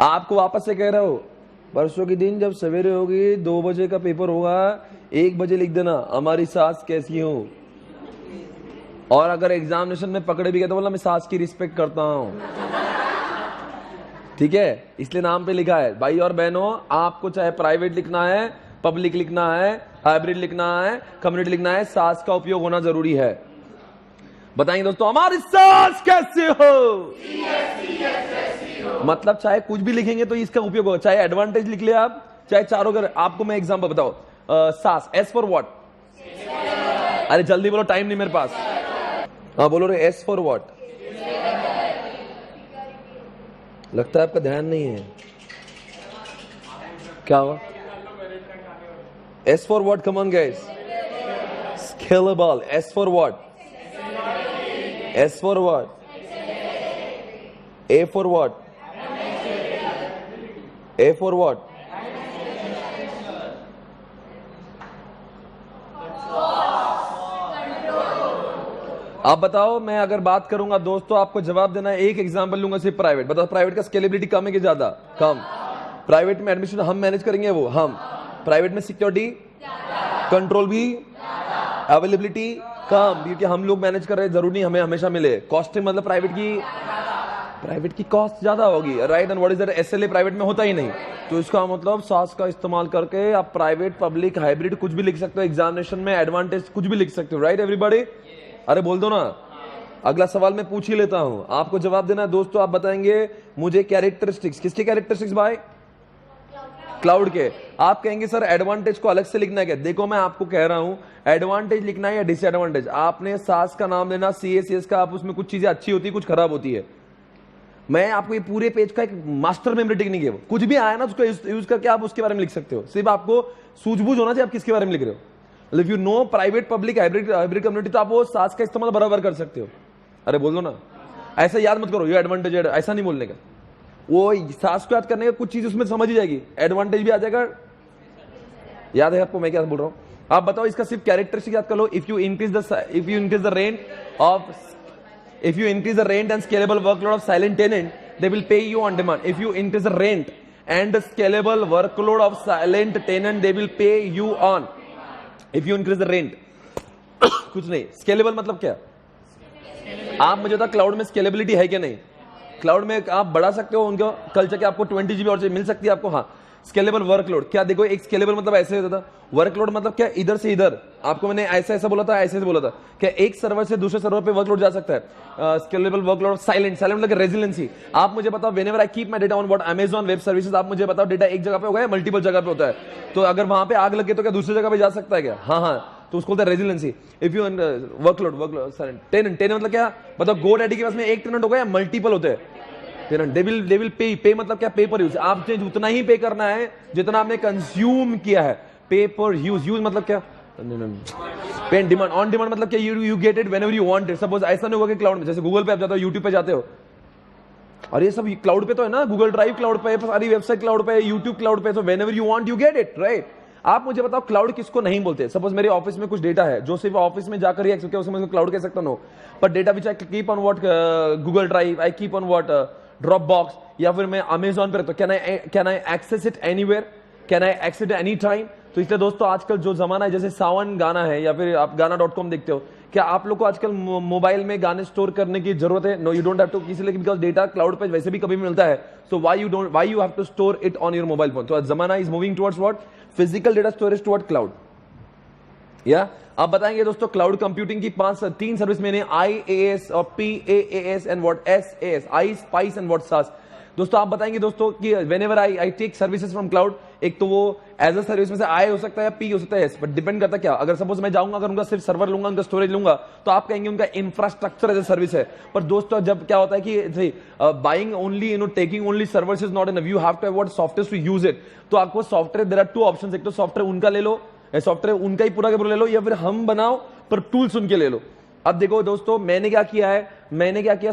आपको वापस से कह रहा हूं, परसों के दिन जब सवेरे होगी, 2 बजे का पेपर होगा, 1 बजे लिख देना हमारी सास कैसी हो। और अगर एग्जामिनेशन में पकड़े भी गए तो बोला मैं सास की रिस्पेक्ट करता हूं, ठीक है? इसलिए नाम पे लिखा है। भाई और बहनों, आपको चाहे प्राइवेट लिखना है, पब्लिक लिखना है, हाइब्रिड लिखना है, कम्युनिटी लिखना है, सास का उपयोग होना जरूरी है। बताएंगे दोस्तों, हमारी सास कैसे हो? मतलब चाहे कुछ भी लिखेंगे तो इसका उपयोग होगा, चाहे एडवांटेज लिख ले आप, चाहे चारों का। आपको मैं एग्जांपल बताओ, सास, एस फॉर व्हाट? अरे जल्दी बोलो, टाइम नहीं मेरे पास। हाँ बोलो रे, एस फॉर व्हाट? लगता है आपका ध्यान नहीं है, क्या हुआ? S for what? Come on guys, scalable. S for what? S for what? A for what? A for what? आप बताओ, मैं अगर बात करूंगा दोस्तों, आपको जवाब देना है। एक एग्जांपल लूंगा सिर्फ प्राइवेट। बताओ प्राइवेट का स्केलेबिलिटी कम है कि ज्यादा? कम। प्राइवेट में एडमिशन हम मैनेज करेंगे, वो हम। प्राइवेट में सिक्योरिटी, कंट्रोल भी, अवेलेबिलिटी कम, क्योंकि हम लोग मैनेज कर रहे हैं, जरूरी नहीं हमें हमेशा मिले। कॉस्टिंग मतलब प्राइवेट की कॉस्ट ज्यादा होगी, right? And what is that? SLA private में होता ही नहीं, तो इसका मतलब सास का इस्तेमाल करके आप प्राइवेट, पब्लिक, हाइब्रिड कुछ भी लिख सकते हो। एग्जामिनेशन में एडवांटेज कुछ भी लिख सकते हो, राइट एवरीबॉडी? अरे बोल दो ना। अगला सवाल मैं पूछ ही लेता हूं, आपको जवाब देना है दोस्तों। आप बताएंगे मुझे कैरेक्टरिस्टिक्स, किसके कैरेक्टरिस्टिक्स भाई? क्लाउड के। आप कहेंगे सर एडवांटेज को अलग से लिखना है क्या? देखो मैं आपको कह रहा हूं, एडवांटेज लिखना है या डिसएडवांटेज, आपने सास का नाम लेना, सीएसीएस का, आप उसमें कुछ चीजें अच्छी होती है, कुछ खराब होती है। मैं आपको ये पूरे पेज का एक मास्टर मेमोरी टेक्निक है, कुछ भी आया ना उसको यूज करके आप उसके बारे में लिख सकते हो। सिर्फ आपको सूझबूझ होना चाहिए आप किसके बारे में लिख रहे हो। If you know private, public, hybrid community, तो आप वो सास का इस्तेमाल बराबर कर सकते हो। अरे बोल दो ना, ऐसा याद मत करो ये एडवांटेज, ऐसा नहीं बोलने का। वो सास को याद करने का कुछ चीज उसमें समझ ही जाएगी, एडवांटेज भी आ जाएगा। याद है आपको मैं क्या बोल रहा हूं? आप बताओ इसका सिर्फ कैरेक्टरिस्टिक याद कर लो। If you increase the rent and scalable workload of silent tenant, they will pay you on demand. If you increase the rent and scalable workload of silent tenant, they will pay you on. If you increase the rent, कुछ नहीं। Scalable मतलब क्या? आप मुझे बता, cloud में scalability है क्या नहीं? क्लाउड में आप बढ़ा सकते हो उनका कल्चर के, आपको 20 GB और मिल सकती है आपको। हाँ, स्केलेबल वर्कलोड, क्या देखो एक स्केलेबल मतलब ऐसे होता था, वर्कलोड मतलब क्या, इधर से इधर, आपको मैंने ऐसा ऐसा बोला था, ऐसे बोला था, क्या एक सर्वर से दूसरे सर्वर पे वर्कलोड जा सकता है। स्केलेबल वर्कलोड, साइलेंट मतलब रेजिलेंसी। आप मुझे बताओ, whenever I keep my data on what Amazon web services, आप मुझे बताओ डेटा एक जगह पे होगा या मल्टीपल जगह पे होता है, तो अगर वहां पे आग लगे तो क्या दूसरी जगह पे जा सकता है क्या? हाँ, तो उसको बोलते हैं resiliency. If you workload tenant मतलब क्या, मतलब GoDaddy के पास में एक टेनेंट होगा या मल्टीपल होते हैं टेनेंट। दे विल पे मतलब क्या, पे पर यूज, आपने उतना ही पे करना है जितना आपने कंज्यूम किया है। पे पर यूज मतलब क्या, पे डिमांड, ऑन डिमांड मतलब क्या, you get it whenever you want it. Suppose ऐसा नहीं होगा कि क्लाउड में, जैसे गूगल पे आप जाते हो, यूट्यूब पे जाते हो, और ये सब क्लाउड पे तो है ना, गूगल ड्राइव क्लाउड पे, सारी वेबसाइट क्लाउड पे, यूट्यूब क्लाउड पे, तो whenever you want you get it, right. आप मुझे बताओ क्लाउड किसको नहीं बोलते? सपोज मेरे ऑफिस में कुछ डेटा है जो सिर्फ ऑफिस में जाकर ही एक्सेस किया, उसमें क्लाउड कह सकता नो, पर data which I keep on what Google drive, I keep on what Dropbox, या फिर मैं अमेजॉन पर, तो can I access it anywhere, can I access it any time. तो इसलिए दोस्तों आजकल जो जमाना है, जैसे सावन गाना है या फिर आप गाना.com देखते हो, क्या आप लोग को आजकल मोबाइल में गाने स्टोर करने की जरूरत है? No, you don't have to, इसलिए बिकॉज डेटा क्लाउड पे वैसे भी कभी भी मिलता है, so why you have to store it on your mobile phone. तो जमाना is moving towards what, physical data storage toward cloud. या आप बताएंगे दोस्तों क्लाउड कंप्यूटिंग की 3 सर्विस मैंने, IaaS और PaaS and what SaaS, I spice and what SaaS. दोस्तों आप बताएंगे दोस्तों कि whenever I take services from cloud, एक तो वो एज अ सर्विस में से आई हो सकता है या पी हो सकता है, बट डिपेंड करता है क्या। अगर सपोज मैं जाऊंगा, अगर उनका सिर्फ सर्वर लूंगा, उनका स्टोरेज लूंगा, तो आप कहेंगे उनका इंफ्रास्ट्रक्चर एज अ सर्विस है। पर दोस्तों जब क्या होता है कि buying only, taking only service is not enough, you have to what software to use it. तो आपको सॉफ्टवेयर, देयर आर 2 ऑप्शंस, एक तो सॉफ्टवेयर उनका ले लो, सॉफ्टवेयर उनका ही पूरा ले लो, या फिर हम बनाओ पर टूल्स उनके ले लो। अब देखो दोस्तों मैंने क्या किया,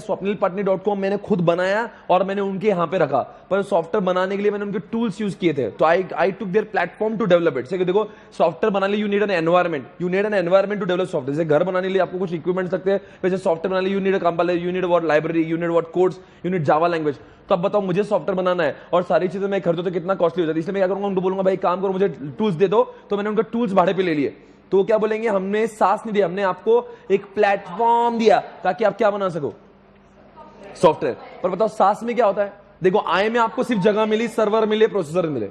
swapnilpatni.com मैंने खुद बनाया और मैंने उनके यहां पे रखा, पर सॉफ्टवेयर बनाने के लिए मैंने उनके टूल्स यूज किए थे। तो I took their platform to develop it. देखो सॉफ्टवेयर बनाने के लिए you need an environment to develop software. जैसे घर बनाने के लिए आपको कुछ इक्विपमेंट सकते हैं, वैसे सॉफ्टवेयर बनाने के लिए you need a compiler, you need what library, you need what codes, you need Java language. तो अब बताओ मुझे सॉफ्टवेयर बनाना है और सारी चीजें मैं खरीदो तो कितना कॉस्टली हो जाती है। इसलिए मैं क्या करूंगा, उनको बोलूंगा भाई काम करो, मुझे टूल्स दे दो। तो मैंने उनका टूल्स भाड़े पे ले लिए। तो क्या बोलेंगे, हमने सास नहीं दिया, हमने आपको एक प्लेटफॉर्म दिया ताकि आप क्या बना सको, सॉफ्टवेयर। पर बताओ सास में क्या होता है? देखो आई में आपको सिर्फ जगह मिली, सर्वर मिले, प्रोसेसर मिले।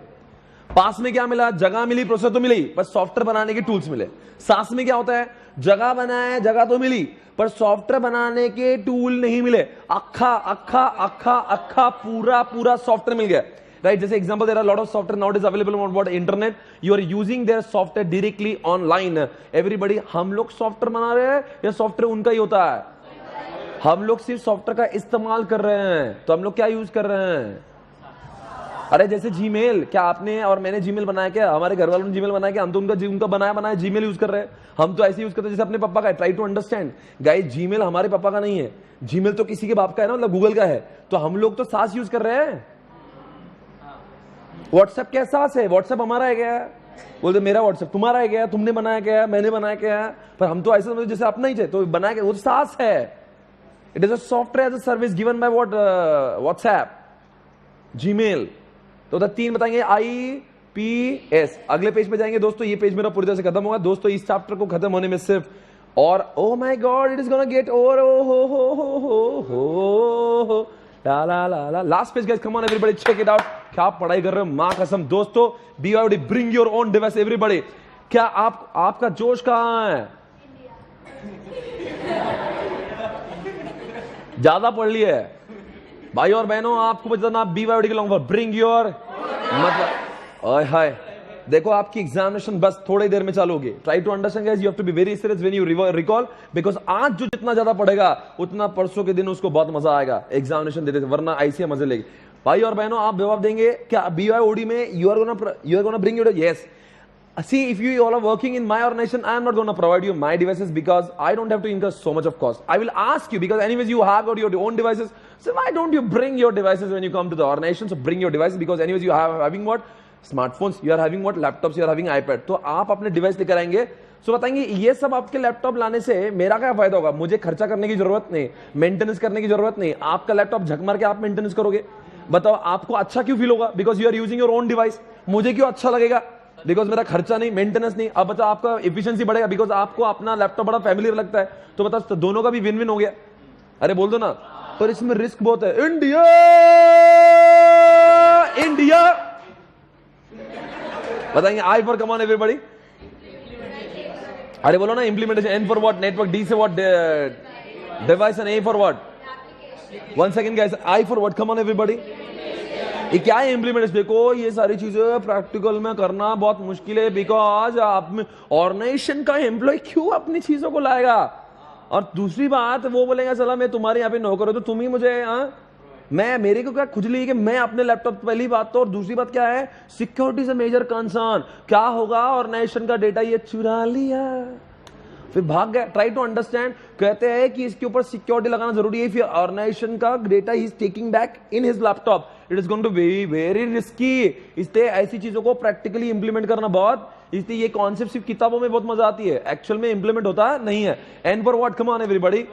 पास में क्या मिला, जगह मिली, प्रोसेसर तो मिली, पर सॉफ्टवेयर बनाने के टूल्स मिले। सास में क्या होता है, जगह बनाए, जगह तो मिली, पर सॉफ्टवेयर बनाने के टूल नहीं मिले। अक्खा पूरा सॉफ्टवेयर मिल गया, right? जैसे example, there are a lot of software nowadays available on what internet. You are using their software directly online. Everybody, हम लोग सॉफ्टवेयर बना रहे हैं या सॉफ्टवेयर उनका ही होता है? हम लोग सिर्फ सॉफ्टवेयर का इस्तेमाल कर रहे हैं। तो हम लोग क्या यूज कर रहे हैं? अरे जैसे जीमेल, क्या आपने और मैंने जीमेल बनाया क्या? हमारे घर वालों ने जीमेल बनाया क्या? हम तो उनका बनाया जीमेल यूज कर रहे हैं। हम तो ऐसे यूज करते हैं जैसे अपने पापा का है। Try to understand guys, Gmail हमारे पापा का नहीं है, जीमेल तो किसी के बाप का है ना, मतलब गूगल का है। तो हम लोग तो सास यूज कर रहे हैं। व्हाट्सएप क्या सास है? व्हाट्सएप हमारा है क्या? बोलते मेरा व्हाट्सएप, तुम्हारा है क्या? तुमने बनाया क्या? मैंने बनाया क्या? पर हम तो ऐसे समझते जैसे अपना ही थे, तो बनाया क्या? वो तो सास है। It is a software as a service given by WhatsApp, Gmail. तो 3 बताएंगे, IPS। अगले पेज पे जाएंगे दोस्तों, ये पेज मेरा पूरी तरह से खत्म होगा दोस्तों। इस चैप्टर को खत्म होने में सिर्फ और oh my god it is gonna get over, oh हो ला last page guys, come on everybody check it out. क्या पढ़ाई कर रहे हो मां कसम दोस्तों। BYOD bring your own device everybody. क्या आपका जोश कहां है? ज्यादा पढ़ लिए भाई और बहनों, आपको बताना BYOD के लॉन्ग फॉर ब्रिंग योर, मतलब ओए हाय। देखो आपकी एग्जामिनेशन बस थोड़ी देर में चालू होगी। Try to understand guys, you have to be very serious when you recall, because आज जो जितना ज्यादा पढ़ेगा उतना परसों के दिन उसको बहुत मजा आएगा एग्जामिनेशन देते, वरना ऐसे मजे लेगी। भाई और बहनों आप जवाब देंगे क्या BYOD में you are gonna bring your, yes. See, if you all are working in my organization, I am not going to provide you my devices because I don't have to incur so much of cost. I will ask you because anyways you have got your own devices. So why don't you bring your devices when you come to the organization? So bring your devices because anyways you have having what? Smartphones. You are having what? Laptops. You are having iPad. तो आप अपने device लेकर आएंगे। सो बताएंगे ये सब आपके laptop लाने से मेरा क्या फायदा होगा? मुझे खर्चा करने की जरूरत नहीं, मेंटेनेंस करने की जरूरत नहीं। आपका लैपटॉप झक मार के आप मेंटेनेंस करोगे। बताओ आपको अच्छा क्यों फील होगा? Because you are using your own device. मुझे क्यों अच्छा लगेगा? बिकॉज मेरा खर्चा नहीं, मेंटेनेंस नहीं। अब बताओ आपका एफिशिएंसी बढ़ेगा बिकॉज आपको अपना लैपटॉप बड़ा फैमिली लगता है। तो बताओ तो दोनों का भी विन विन हो गया। अरे बोल दो ना, पर इसमें रिस्क बहुत है। इंडिया इंडिया बताएंगे I for come on everybody. अरे बोलो ना implementation. N for what? Network. D से what? Device. And A for what? 1 second guys. I for what? Come on everybody. ये क्या है इंप्लीमेंटेशन? देखो ये सारी चीजें प्रैक्टिकल में करना बहुत मुश्किल है, बिकॉज आप में ऑर्गेनाइजेशन का एम्प्लॉय क्यों अपनी चीजों को लाएगा। और दूसरी बात वो बोलेगा चला मैं तुम्हारे यहाँ पे नौकर हूं तो तुम ही मुझे मैं मेरे को क्या खुजली है कि मैं अपने लैपटॉप। पहली बात तो। और दूसरी बात क्या है? Security is a major concern. क्या होगा? ऑर्गेनाइजेशन का डेटा ये चुरा लिया फिर भाग गया। Try to understand. कहते हैं कि इसके ऊपर सिक्योरिटी लगाना जरूरी है। फिर ऑर्गेनाइजेशन का डेटा ही is taking back in his laptop, it is going to be very risky. इसलिए ऐसी चीजों को प्रैक्टिकली इंप्लीमेंट करना बहुत, इसलिए ये कॉन्सेप्ट सिर्फ किताबों में बहुत मजा आती है, एक्चुअल में इंप्लीमेंट होता नहीं है। N for what? Come on everybody.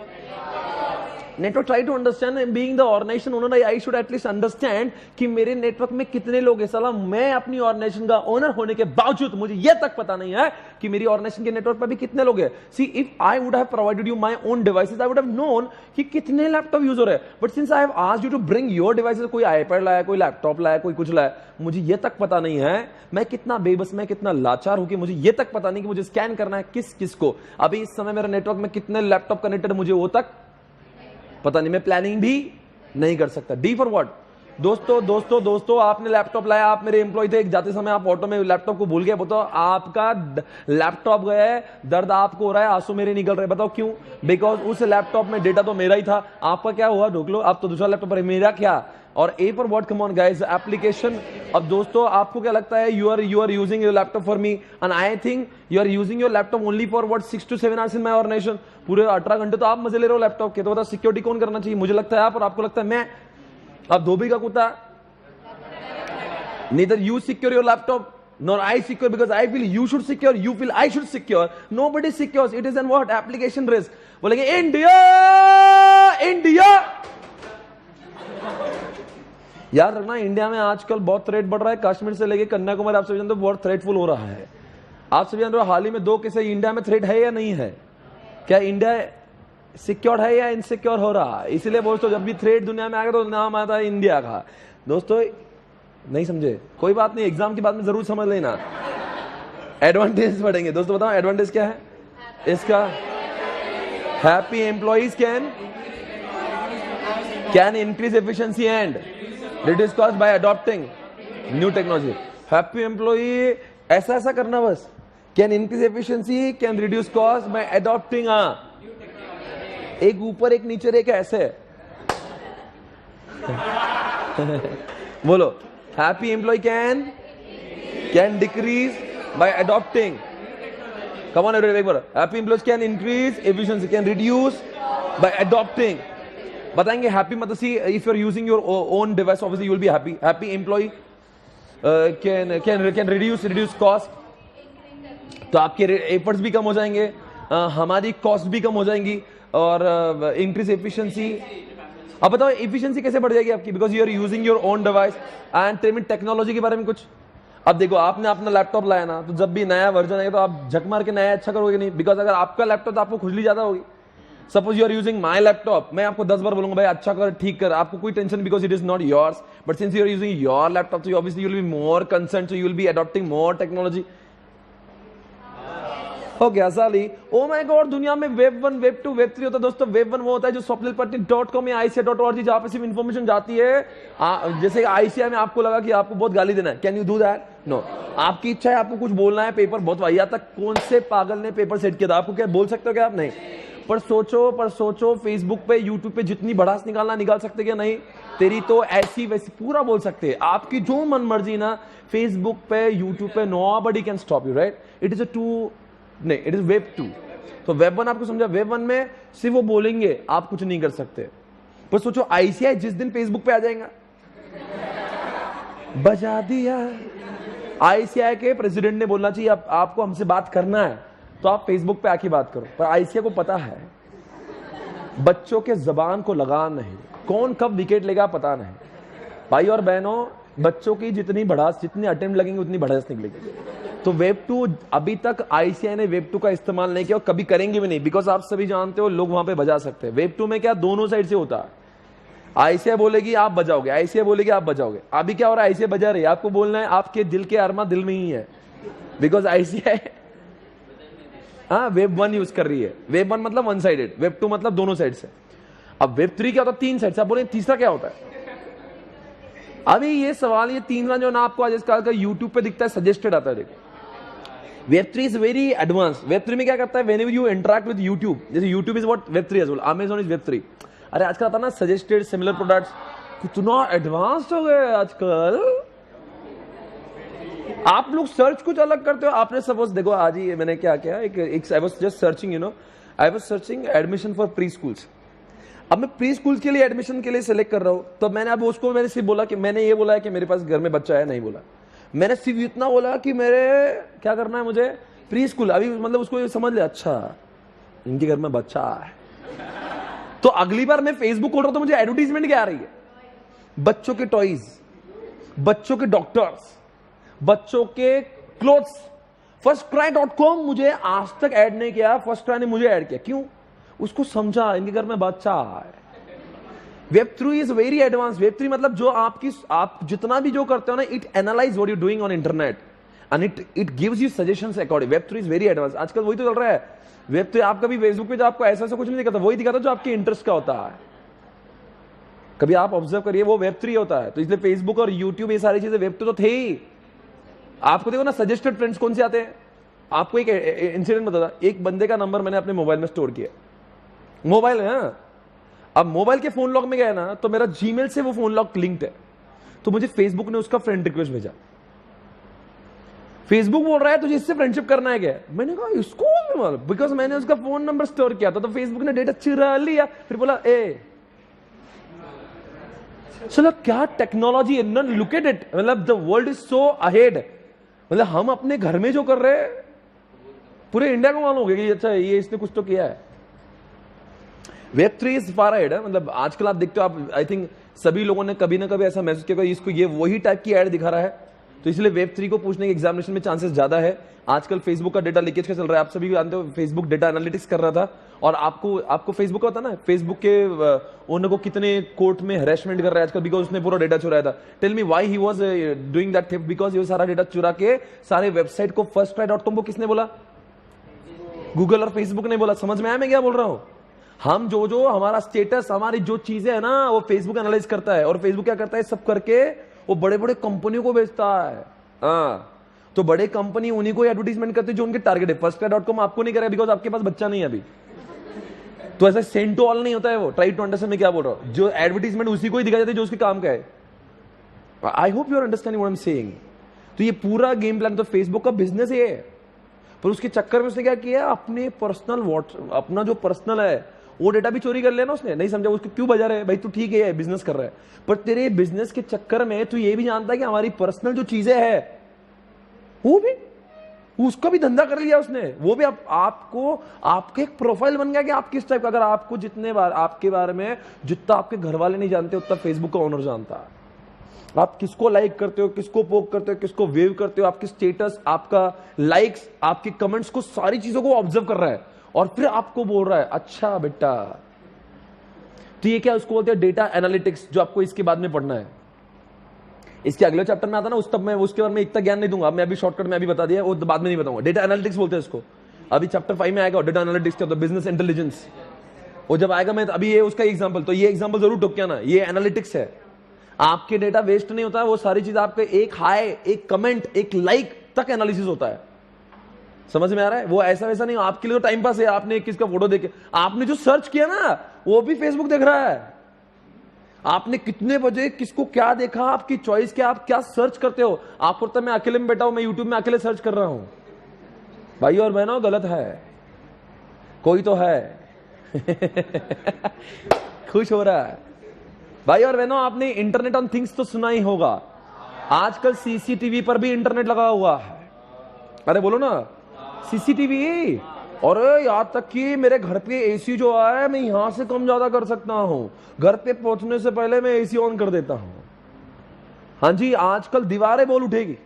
Network try to understand. Being the organisation owner I should at least understand कि मेरे नेटवर्क में कितने लोग हैं। साला मैं अपनी ऑर्गेनाइजेशन का ओनर होने के बावजूद मुझे यह तक पता नहीं है कि मेरी ऑर्गेनाइजेशन के नेटवर्क पर भी कितने लोग हैं। See if I would have provided you my own devices I would have known कि कितने लैपटॉप यूज हो रहे हैं। But since I have asked you to bring your devices, कोई आईपैड लाया, कोई लैपटॉप लाया, कोई कुछ लाया, मुझे यह तक पता नहीं है। मैं कितना बेबस, मैं कितना लाचार हूं कि मुझे यह तक पता नहीं कि मुझे स्कैन करना है किस किस को। अभी इस समय मेरे नेटवर्क में कितने लैपटॉप कनेक्टेड मुझे वो तक पता नहीं, मैं प्लानिंग भी नहीं कर सकता। D for what? दोस्तों आपने लैपटॉप लाया, आप मेरे एम्प्लॉय थे, जाते समय आप ऑटो में लैपटॉप को भूल गए, बताओ आपका लैपटॉप गया है, दर्द आपको हो रहा है, आंसू मेरे निकल रहे, बताओ क्यों? बिकॉज उस लैपटॉप में डेटा तो मेरा ही था। आपका क्या हुआ? ढूंढ लो, आप तो दूसरा लैपटॉप पर, मेरा क्या? और A for what? Come on guys, application. अब दोस्तों आपको क्या लगता है? You are using your laptop for me and I think you are using your laptop only for what 6 to 7 hours in my organisation. पूरे 18 घंटे तो आप मजे ले रहे हो लैपटॉप के, तो बताओ सिक्योरिटी कौन करना चाहिए? मुझे लगता है आप, और आपको लगता है मैं। अब धोबी का कुत्ता। Neither you secure your laptop nor I secure, because I feel you should secure, you feel I should secure. Nobody secures. It is an what? Application risk. बोलेंगे इंडिया इंडिया। याद रखना इंडिया में आजकल बहुत थ्रेट बढ़ रहा है। कश्मीर से लेके कन्याकुमारी आप सभी जानते हो बहुत थ्रेटफुल हो रहा है। आप सभी जानते हो हाल ही में 2 केस इंडिया में थ्रेट है या नहीं है? क्या इंडिया सिक्योर है या इनसिक्योर हो रहा है? इसलिए दोस्तों जब भी थ्रेट दुनिया में आ गया तो नाम आता है इंडिया का। दोस्तों नहीं समझे? कोई बात नहीं, एग्जाम के बाद में जरूर समझ लेना। एडवांटेज पढ़ेंगे दोस्तों। बताओ एडवांटेज क्या है इसका? Happy employees can increase efficiency and reduce cost by adopting new technology. Happy employee ऐसा करना बस। Can increase efficiency, can reduce cost by adopting. एक ऊपर एक नीचे एक ऐसे बोलो happy employee can decrease by adopting. Come on everybody, एक बार। happy employees can increase efficiency, can reduce by adopting. बताएंगे happy मतलब see if you are using your own device obviously you will be happy. happy employee can reduce cost, तो आपके efforts भी कम हो जाएंगे, हमारी cost भी कम हो जाएंगी, और इंक्रीज एफिशिएंसी। अब बताओ एफिशिएंसी कैसे बढ़ जाएगी आपकी? Because you are using your own device. And payment technology के बारे में कुछ। अब देखो आपने अपना लैपटॉप लाया ना, तो जब भी नया वर्जन आएगा तो आप झक मार के नया अच्छा करोगे नहीं, बिकॉज अगर आपका लैपटॉप तो आपको खुजली ज्यादा होगी। Suppose you are using my laptop, मैं आपको 10 बार बोलूंगा भाई अच्छा कर, ठीक कर, आपको कोई tension, because it is not yours. But since you are using your laptop तो obviously you will be more concern, so you will be adopting more technology. हो गया साली। ओ माय गॉड, दुनिया में वेब 1, वेब 2, वेब 3 होता है दोस्तों। Web 1 वो होता है जो swapnilpatni.com या ICI.org, जहां पे सिर्फ इंफॉर्मेशन जाती है। जैसे ICI में आपको लगा कि आपको बहुत गाली देना है, can you do that? No. आपकी इच्छा है, आपको कुछ बोलना है, पेपर बहुत वाहियात तक, कौन से पागल ने पेपर सेट किया था? आपको क्या बोल सकते हो क्या आप? नहीं। पर सोचो फेसबुक पे, यूट्यूब पे जितनी भड़ास निकालना निकाल सकते क्या? नहीं। तेरी तो ऐसी वैसी पूरा बोल सकते हैं, आपकी जो मन मर्जी ना, फेसबुक पे, यूट्यूब पे, nobody can stop you, right? It is नहीं, इट इज वेब 2। तो वेब 1 आपको समझा? वेब 1 में सिर्फ वो बोलेंगे, आप कुछ नहीं कर सकते। पर सोचो ICI जिस दिन फेसबुक पे आ जाएगा, बजा दिया। ICI के प्रेसिडेंट ने बोलना चाहिए आपको हमसे बात करना है तो आप फेसबुक पे आके बात करो। पर ICI को पता है बच्चों के जबान को लगान नहीं, कौन कब विकेट लेगा पता नहीं। भाई और बहनों, बच्चों की जितनी भड़ास, जितने अटेम्प्ट लगेंगे उतनी भड़ास निकलेगी। तो वेब 2 अभी तक ICI ने वेब 2 का इस्तेमाल नहीं किया और कभी करेंगे भी नहीं, बिकॉज आप सभी जानते हो लोग वहां पे बजा सकते हैं। वेब 2 में क्या दोनों साइड से होता है, ऐसे बोलेगी आप बजाओगे, ऐसे बोलेगी आप बजाओगे। अभी क्या हो रहा है, ऐसे बजा रही है, आपको बोलना है आपके दिल के अरमा दिल में ही है, बिकॉज ऐसे है। हाँ, वेब 1 यूज कर रही है। वेब 1 मतलब वन साइडेड, वेब 2 मतलब दोनों साइड से। अब वेब 3 क्या होता है, 3 साइड से। आप बोले तीसरा क्या होता है? अभी ये सवाल, ये तीसरा जो ना आपको आजकल का यूट्यूब पे दिखता है, सजेस्टेड आता है। देखो, web 3 is very advance. Web 3 में क्या करता है, whenever you interact with YouTube, जैसे YouTube is what web 3 as well, Amazon is web 3। अरे आजकल आता ना सजेस्टेड सिमिलर प्रोडक्ट्स, कितना एडवांस हो गए आजकल। आप लोग सर्च कुछ अलग करते हो। आपने सपोज देखो, आज ही मैंने क्या किया, एक I was just searching, I was searching admission for pre schools. अब मैं प्री स्कूल के लिए एडमिशन के लिए सिलेक्ट कर रहा हूं, तो मैंने अब उसको मैंने सिर्फ बोला कि मैंने ये बोला है कि मेरे पास घर में बच्चा है, नहीं बोला। मैंने सिर्फ इतना बोला कि मेरे क्या करना है, मुझे प्री स्कूल। अभी मतलब उसको समझ ले, अच्छा इनके घर में बच्चा है। तो अगली बार मैं फेसबुक खोल रहा हूं तो मुझे एडवर्टीजमेंट क्या आ रही है, बच्चों के टॉयज, बच्चों के डॉक्टर्स, बच्चों के क्लोथ्स। firstcry.com मुझे आज तक ऐड नहीं किया, फर्स्ट क्राई ने मुझे ऐड किया। क्यों? उसको समझा इनके घर में बच्चा है। Web 3 is very advance. Web 3 मतलब जो आप जितना भी जो करते हो ना, it analyse what you doing on internet and it gives you suggestions according. Web 3 is very advance. आजकल वही तो चल रहा है। वेब 3 आप कभी फेसबुक पे जो आपको ऐसा कुछ नहीं दिखाता, वही दिखाता जो आपके इंटरेस्ट का होता है। कभी आप ऑब्जर्व करिए, वो वेब 3 होता है। तो इसलिए फेसबुक और यूट्यूब ये सारी चीजें वेब 2 तो थे ही। आपको देखो ना, सजेस्टेड फ्रेंड्स कौन से आते हैं। आपको एक इंसिडेंट बताता, एक बंदे का नंबर मैंने अपने मोबाइल में स्टोर किया, मोबाइल है। अब मोबाइल के फोन लॉक में गया ना, तो मेरा जीमेल से वो फोन लॉक लिंक्ड है, तो मुझे फेसबुक ने उसका फ्रेंड रिक्वेस्ट भेजा। फेसबुक बोल रहा है तुझे इससे फ्रेंडशिप करना है क्या? मैंने कहा इसको, बिकॉज मैंने उसका फोन नंबर स्टोर किया था, तो फेसबुक ने डेटा चुरा लिया। फिर बोला चलो क्या टेक्नोलॉजी है ना, लुक एट इट। मतलब the world is so ahead. मतलब हम अपने घर में जो कर रहे हैं, पूरे इंडिया को मालूम हो गया कि अच्छा ये इसने कुछ तो किया है। वेब 3 इज फार अहेड है। मतलब आजकल आप देखते हो, आप आई थिंक सभी लोगों ने कभी ना कभी ऐसा महसूस किया इसको, ये वही टाइप की एड दिखा रहा है। तो इसलिए वेब 3 को पूछने के एग्जामिनेशन में चांसेस ज्यादा है। आजकल फेसबुक का डेटा लीकेज का चल रहा है, आप सभी जानते हो। फेसबुक डेटा एनालिटिक्स कर रहा था, और आपको फेसबुक का पता ना, फेसबुक के ओनर को कितने कोर्ट में हैरेसमेंट कर रहा है आजकल, बिकॉज उसने पूरा डेटा चुराया था। Tell me why he was doing that thing, because ये सारा डेटा चुरा के सारे वेबसाइट को firstcry.com को किसने बोला? गूगल और फेसबुक ने बोला। समझ में आया मैं क्या बोल रहा हूं? हम जो हमारा स्टेटस, हमारी जो चीजें है ना, वो फेसबुक एनालाइज करता है। और फेसबुक क्या करता है, सब करके वो बड़े बड़े कंपनियों को बेचता है। हाँ, तो बड़े कंपनी उन्हीं को एडवर्टीजमेंट करते हैं जो उनके टारगेट है। firstcry.com आपको नहीं करेगा बिकॉज आपके पास बच्चा नहीं है अभी। तो ऐसा सेंड टू ऑल नहीं होता है वो। ट्राई टू अंडरस्टैंड मैं क्या बोल रहा हूं। जो एडवर्टीजमेंट उसी को ही दिखाई जाती है जो उसके काम का है। I hope you are understanding what I am saying. तो ये पूरा गेम प्लान तो फेसबुक का बिजनेस है, पर उसके चक्कर में उसने क्या किया, अपने पर्सनल अपना जो पर्सनल है वो डेटा भी चोरी कर लेना उसने। नहीं समझा उसको क्यों बजा रहे हैं भाई, तू ठीक है बिजनेस कर रहा है, पर तेरे बिजनेस के चक्कर में तू ये भी जानता है कि हमारी पर्सनल जो चीजें है वो भी, उसका भी धंधा कर लिया उसने। वो भी आपको आपके एक प्रोफाइल बन गया कि आप किस टाइप का। अगर आपको जितने बार आपके बारे में जितना आपके घर वाले नहीं जानते, उतना फेसबुक का ओनर जानता है। आप किसको लाइक करते हो, किसको पोक करते हो, किसको वेव करते हो, आपकी स्टेटस, आपका लाइक्स, आपके कमेंट्स को, सारी चीजों को ऑब्जर्व कर रहा है और फिर आपको बोल रहा है अच्छा बेटा। तो ये क्या उसको बोलते हैं, डेटा एनालिटिक्स, जो आपको इसके बाद में पढ़ना है। इसके अगले चैप्टर में आता ना, उस तब मैं उसके बारे में इतना ज्ञान नहीं दूंगा। मैं अभी शॉर्टकट में अभी बता दिया, वो बाद में नहीं बताऊंगा। डेटा एनालिटिक्स बोलते हैं इसको। अभी चैप्टर 5 में आएगा डेटा एनालिटिक्स क्या होता है, बिजनेस इंटेलिजेंस। वो जब आएगा, मैं अभी ये उसका एग्जांपल, तो ये एग्जांपल जरूर टोक ना, ये एनालिटिक्स है। आपके डेटा वेस्ट नहीं होता है, वो सारी चीज आपके एक हाई, एक कमेंट, एक लाइक तक एनालिसिस होता है। समझ में आ रहा है? वो ऐसा वैसा नहीं, आपके लिए तो टाइम पास है। आपने किसका फोटो देखे, आपने जो सर्च किया ना वो भी फेसबुक देख रहा है। आपने कितने बजे किसको क्या देखा, आपकी चॉइस क्या, आप क्या सर्च करते हो। आपको तो मैं अकेले में बैठा हूं, मैं यूट्यूब में अकेले सर्च कर रहा हूं। भाई और बहनों, गलत है, कोई तो है खुश हो रहा है। भाई और बहनों, आपने इंटरनेट ऑन थिंग्स तो सुना ही होगा। आजकल सीसीटीवी पर भी इंटरनेट लगा हुआ है। अरे बोलो ना, सीसीटीवी। और यहां तक कि मेरे घर पे एसी जो है, मैं यहां से कम ज्यादा कर सकता हूं। घर पे पहुंचने से पहले मैं एसी ऑन कर देता हूं। हाँ जी, आजकल दीवारें बोल उठेगी।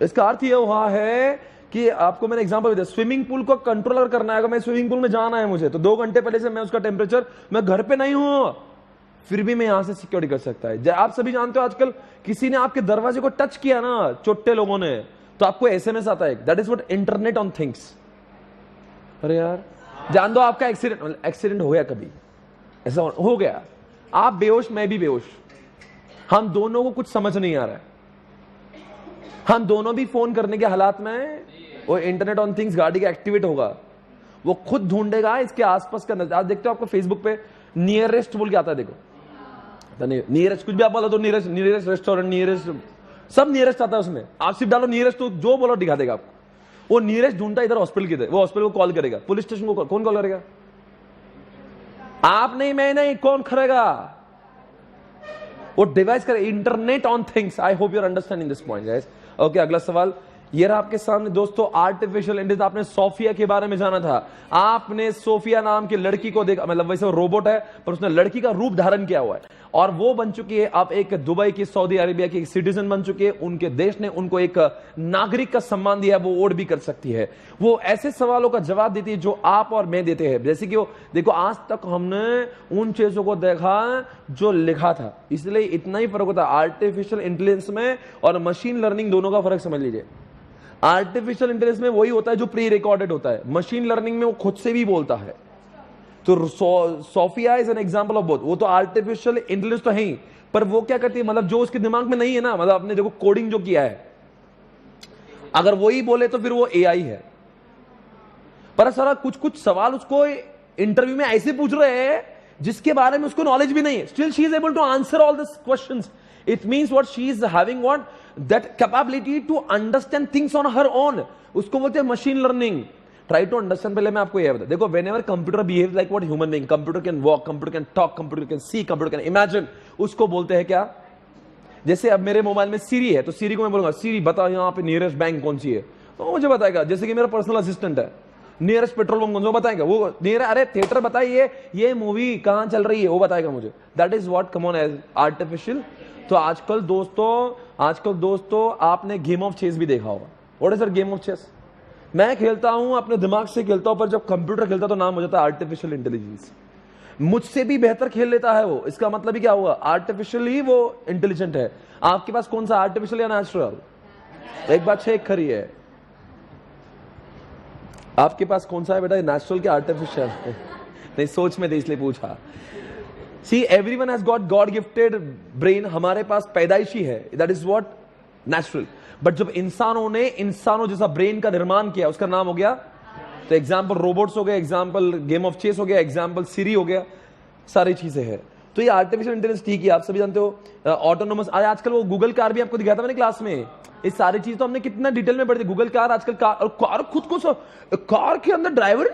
इसका अर्थ यह हुआ है कि आपको मैंने एग्जांपल दिया, स्विमिंग पूल को कंट्रोलर करना है। अगर मैं स्विमिंग पूल में जाना है मुझे, तो 2 घंटे पहले से मैं उसका टेम्परेचर, मैं घर पे नहीं हूं, फिर भी मैं यहां से सिक्योरिटी कर सकता है। आप सभी जानते हो आजकल किसी ने आपके दरवाजे को टच किया ना, चोट्टे लोगों ने, तो आपको एसएमएस आता है, that is what internet on things. अरे यार जान दो आपका एक्सीडेंट हो गया, कभी ऐसा हो गया, आप बेहोश मैं भी बेहोश, हम दोनों को कुछ समझ नहीं आ रहा है, हम दोनों भी फोन करने के हालात में, वो इंटरनेट ऑन थिंग्स गाड़ी का एक्टिवेट होगा, वो खुद ढूंढेगा इसके आसपास का नजर। आप देखते हो आपको फेसबुक पे नियरेस्ट बोल के आता है, देखो नियरेस्ट कुछ भी आप बोलो तो नियरेस्ट रेस्टोरेंट, नियरेस्ट सब नियरेस्ट आता है उसमें, आप सिर्फ डालो नियरेस्ट तो जो बोलो दिखा देगा आपको। वो नियरेस्ट ढूंढता इधर हॉस्पिटल की, वो हॉस्पिटल को कॉल करेगा, पुलिस स्टेशन को कौन कॉल करेगा? आप नहीं, मैं नहीं, कौन करेगा? वो डिवाइस करे, internet on things. I hope you are understanding this point guys. Okay, अगला सवाल ये रहा आपके सामने दोस्तों, आर्टिफिशियल इंटेलिजेंस। आपने सोफिया के बारे में जाना था, आपने सोफिया नाम की लड़की को देखा, मतलब वैसे वो रोबोट है पर उसने लड़की का रूप धारण किया हुआ है और वो बन चुकी है अब एक दुबई की, सऊदी अरेबिया की सिटीजन बन चुकी है। उनके देश ने उनको एक नागरिक का सम्मान दिया, वो वोट भी कर सकती है। वो ऐसे सवालों का जवाब देती है जो आप और मैं देते हैं, जैसे कि वो देखो आज तक हमने उन चीजों को देखा जो लिखा था, इसलिए इतना ही फर्क होता है आर्टिफिशियल इंटेलिजेंस में और मशीन लर्निंग, दोनों का फर्क समझ लीजिए। आर्टिफिशियल इंटेलिजेंस में वही होता है जो प्री रिकॉर्डेड होता है, मशीन लर्निंग में वो खुद से भी बोलता है। तो Sophia is an example of both. वो तो आर्टिफिशियल इंटेलिजेंस तो है ही, पर वो क्या करती है, मतलब जो उसके दिमाग में नहीं है ना, मतलब आपने देखो कोडिंग जो किया है, अगर वही बोले तो फिर वो एआई है। पर सारा कुछ कुछ सवाल उसको इंटरव्यू में ऐसे पूछ रहे हैं जिसके बारे में उसको नॉलेज भी नहीं है, still she is able to answer all this questions. It means what, she is having what, that capability to understand things on her own. उसको बोलते हैं machine learning. Try to understand. पहले मैं आपको यह बता, देखो whenever computer behave like what human being, computer can walk, computer can talk, computer can see, computer can imagine, उसको बोलते हैं क्या? जैसे अब मेरे मोबाइल में सीरी है, तो सीरी को मैं बोलूंगा सीरी बता यहाँ पे नियरेस्ट बैंक कौन सी है, तो मुझे बताएगा। जैसे कि मेरा पर्सनल असिस्टेंट है, नियरेस्ट पेट्रोल पंप कौन सा बताएगा, वो नियर, अरे थिएटर बताइए, ये मूवी कहां चल रही है, वो बताएगा मुझे। That is what come on as artificial. तो आजकल दोस्तों आपने गेम ऑफ चेस भी देखा होगा। What is sir game of chess? मैं खेलता हूं, अपने दिमाग से खेलता हूं, पर जब कंप्यूटर खेलता तो नाम हो जाता है आर्टिफिशियल इंटेलिजेंस। मुझसे भी बेहतर खेल लेता है वो, इसका मतलब ही क्या हुआ, आर्टिफिशियल ही वो इंटेलिजेंट है। आपके पास कौन सा, आर्टिफिशियल या नेचुरल? एक बात चेक करिए, आपके पास कौन सा है बेटा, नेचुरल के आर्टिफिशियल? नहीं, सोच में थे इसलिए पूछा। See everyone has got God gifted brain, हमारे पास पैदाइशी है, that is what natural. But जब इंसानों जैसा ब्रेन का निर्माण किया, उसका नाम हो गया, तो एग्जाम्पल रोबोट्स हो गए, एग्जाम्पल गेम ऑफ चेस हो गया, एग्जाम्पल सीरी हो गया, सारी चीजें हैं। तो ये आर्टिफिशियल इंटेलिजेंस ठीक है, आप सभी जानते हो। ऑटोनोमस, आजकल वो गूगल कार भी आपको दिखाया था मैंने क्लास में, ये सारी चीज तो हमने कितना डिटेल में पढ़ी थी। गूगल कार, आजकल कार खुद को, कार के अंदर ड्राइवर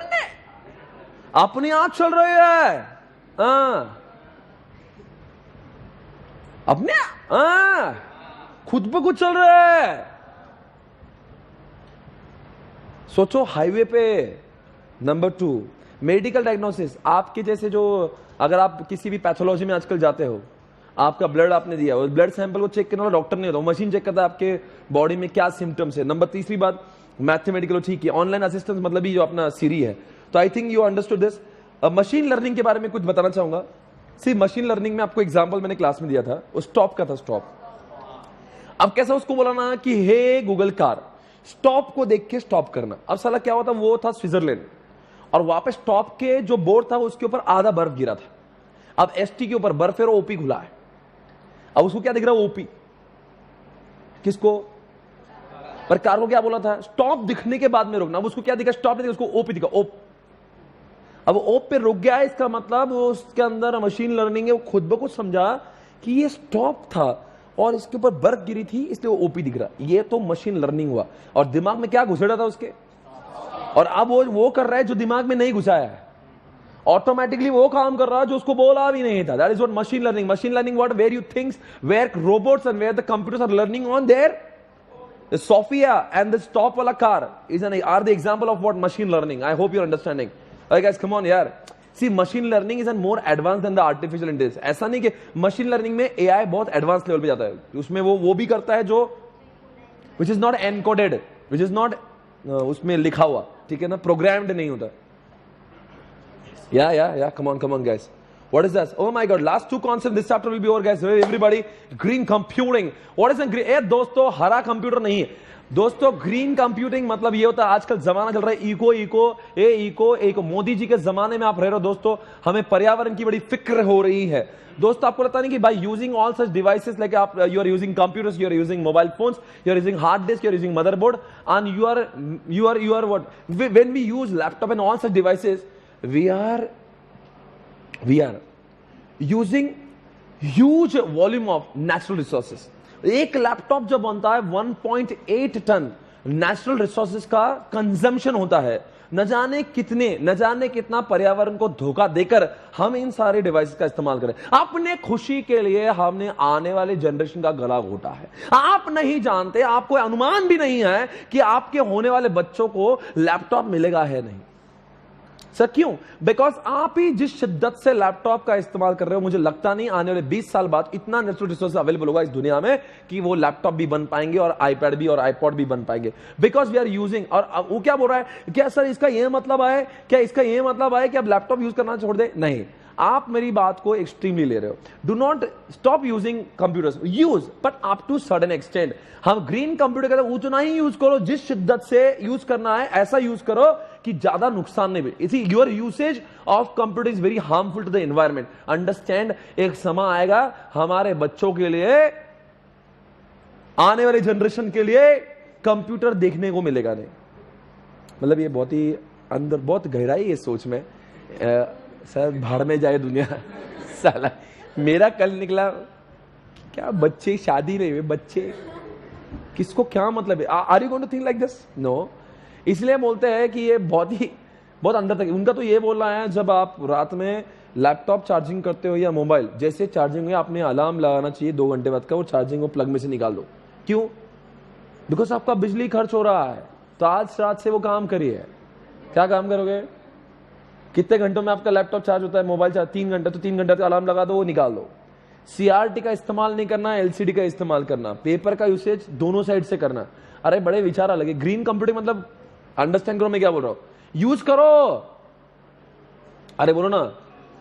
ने अपने आप चल रहे है, अपने खुद पे खुद चल रहे है। सोचो हाईवे पे। Number 2, medical diagnosis. आपके जैसे जो, अगर आप किसी भी पैथोलॉजी में आजकल जाते हो, आपका ब्लड आपने दिया, उस ब्लड सैंपल को चेक करने वाला डॉक्टर नहीं होता, मशीन चेक करता है आपके बॉडी में क्या सिम्टम्स है। नंबर 3 बात, मैथमेटिकल, ठीक है, ऑनलाइन असिस्टेंस मतलब ही जो अपना सीरी है। तो आई think you understood this. Machine learning के बारे में कुछ बताना चाहूंगा। सी मशीन लर्निंग में आपको एग्जांपल मैंने क्लास में दिया था, वो स्टॉप का था, स्टॉप। अब कैसा उसको बोलाना कि हे गूगल कार, स्टॉप को देख के स्टॉप करना। अब साला क्या होता, वो था स्विट्जरलैंड और वहां पे स्टॉप के जो बोर्ड था उसके ऊपर आधा बर्फ गिरा था। अब एसटी के ऊपर बर्फ है और ओपी खुला है। अब उसको क्या दिख रहा है, ओपी। किसको? पर कार को क्या बोला था, स्टॉप दिखने के बाद में रुकना। अब उसको क्या दिखा, स्टॉप नहीं दिखा, उसको ओपी दिखा, ओप। अब ओप पे रुक गया है, इसका मतलब वो उसके अंदर मशीन लर्निंग है, वो खुद ब खुद समझा कि ये स्टॉप था और इसके ऊपर बर्फ गिरी थी, इसलिए वो ओपी दिख रहा। ये तो मशीन लर्निंग हुआ। और दिमाग में क्या घुसेड़ा था उसके, और अब वो कर रहा है जो दिमाग में नहीं घुसाया है, ऑटोमेटिकली वो काम कर रहा है जो उसको बोला भी नहीं था। That is what machine learning. Machine learning what, where you thinks, where robots and where the computers are learning on their Sophia and the stop wala car are the example of what machine learning. I hope you're understanding. Alright guys, come on yaar. See, machine learning is more advanced than the artificial intelligence. ऐसा नहीं कि machine learning में AI बहुत advanced level पे जाता है, उसमें वो भी करता है जो which is not encoded, which is not उसमें लिखा हुआ, ठीक है ना, programmed नहीं होता। Yeah. Come on, guys. What is this? Oh my God! Last two concepts this chapter will be over, guys. Everybody, green computing. What is a green? दोस्तों, हरा कंप्यूटर नहीं है. दोस्तों, ग्रीन कंप्यूटिंग मतलब ये होता है, आजकल जमाना चल रहा है इको. मोदी जी के जमाने में आप रह रहे हो दोस्तों. हमें पर्यावरण की बड़ी फिक्र हो रही है. दोस्तों, आपको पता नहीं कि by using all such devices like आप you are using computers, you are using mobile phones, you are using hard disk, you are using motherboard, and you are what? When we use laptop and all such devices, we are using huge volume of natural resources. एक laptop जब बनता है 1.8 ton natural resources का consumption होता है. न जाने कितना पर्यावरण को धोखा देकर हम इन सारे डिवाइसेस का इस्तेमाल करें. अपने खुशी के लिए हमने आने वाले जनरेशन का गला घोटा है. आप नहीं जानते, आपको अनुमान भी नहीं है कि आपके होने वाले बच्चों को लैपटॉप मिलेगा है नहीं. सर क्यों? बिकॉज आप ही जिस शिद्दत से लैपटॉप का इस्तेमाल कर रहे हो, मुझे लगता नहीं आने वाले 20 साल बाद इतना नेचुरल रिसोर्स अवेलेबल होगा इस दुनिया में कि वो लैपटॉप भी बन पाएंगे और आईपैड भी और आईपॉड भी बन पाएंगे. Because we are using. और वो क्या बोल रहा है, क्या सर इसका ये मतलब है, कि अब लैपटॉप यूज करना छोड़ दे? नहीं, आप मेरी बात को एक्सट्रीमली ले रहे हो. Do not stop using computers, use but up to certain extent. हम ग्रीन कंप्यूटर कहते हैं उतना ही यूज करो जिस शिद्दत से यूज करना है, ऐसा यूज करो कि ज्यादा नुकसान नहीं भी. इसी your usage of computer is very harmful to the environment. Understand, एक समय आएगा हमारे बच्चों के लिए, आने वाले जनरेशन के लिए कंप्यूटर देखने को मिलेगा नहीं. मतलब ये बहुत ही अंदर बहुत गहराई है सोच में. सर भाड़ में जाए दुनिया. साला मेरा कल निकला क्या, बच्चे शादी नहीं हुए, बच्चे किसको क्या मतलब है? Are you going to think like this? No. इसलिए बोलते हैं कि ये बहुत अंदर तक. उनका तो ये बोल रहा है, जब आप रात में लैपटॉप चार्जिंग करते हो या मोबाइल, जैसे चार्जिंग हुई आपने अलार्म लगाना चाहिए 2 घंटे बाद का, वो चार्जिंग को प्लग में से निकाल दो. क्यों? बिकॉज आपका बिजली खर्च हो रहा है. तो आज रात से वो काम करिए. क्या काम करोगे? कितने घंटों में आपका लैपटॉप चार्ज होता है, मोबाइल चार्ज 3 घंटे, तो 3 घंटे का अलार्म लगा दो, वो निकाल दो. CRT का इस्तेमाल नहीं करना, LCD का इस्तेमाल करना, पेपर का यूसेज दोनों साइड से करना. अरे बड़े विचार अलग है. ग्रीन कंप्यूटिंग मतलब अंडरस्टैंड करो मैं क्या बोल रहा हूं. यूज करो, अरे बोलो ना,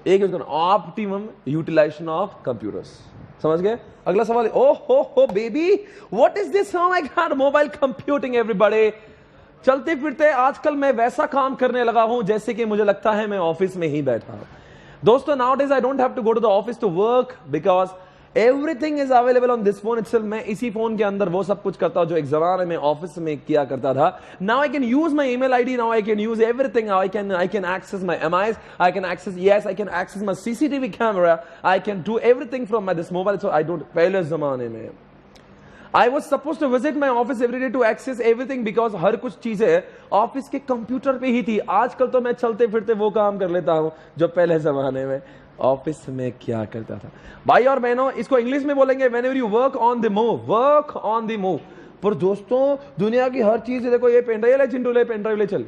एक यूज करो. Optimum utilisation of computers. समझ गए? अगला सवाल. Oh ho baby, what is this? Oh my god, mobile computing. Everybody, चलते फिरते आजकल मैं वैसा काम करने लगा हूं जैसे कि मुझे लगता है मैं ऑफिस में ही बैठा हूं. दोस्तों, nowadays I don't have to go to the office to work because everything is available on this phone itself. मैं इसी फोन के अंदर वो सब कुछ करता हूं जो एक जमाने में ऑफिस में किया करता था. Now I can use my email ID. Now I can use everything. Now I can access my MIs. I can access my CCTV camera. I can do everything from this mobile. So I don't. पहले जमाने में I was supposed to visit my office every day to access everything because हर कुछ चीजें office के computer पे ही थी. आजकल तो मैं चलते फिरते वो काम कर लेता हूं जो पहले जमाने में ऑफिस में क्या करता था. भाई और बहनों, इसको इंग्लिश में बोलेंगे whenever you work on the move. Work on the move. पर दोस्तों, दुनिया की हर चीज देखो, ये पेन ड्राइव ले चिंटू, ले पेन ड्राइव ले, चल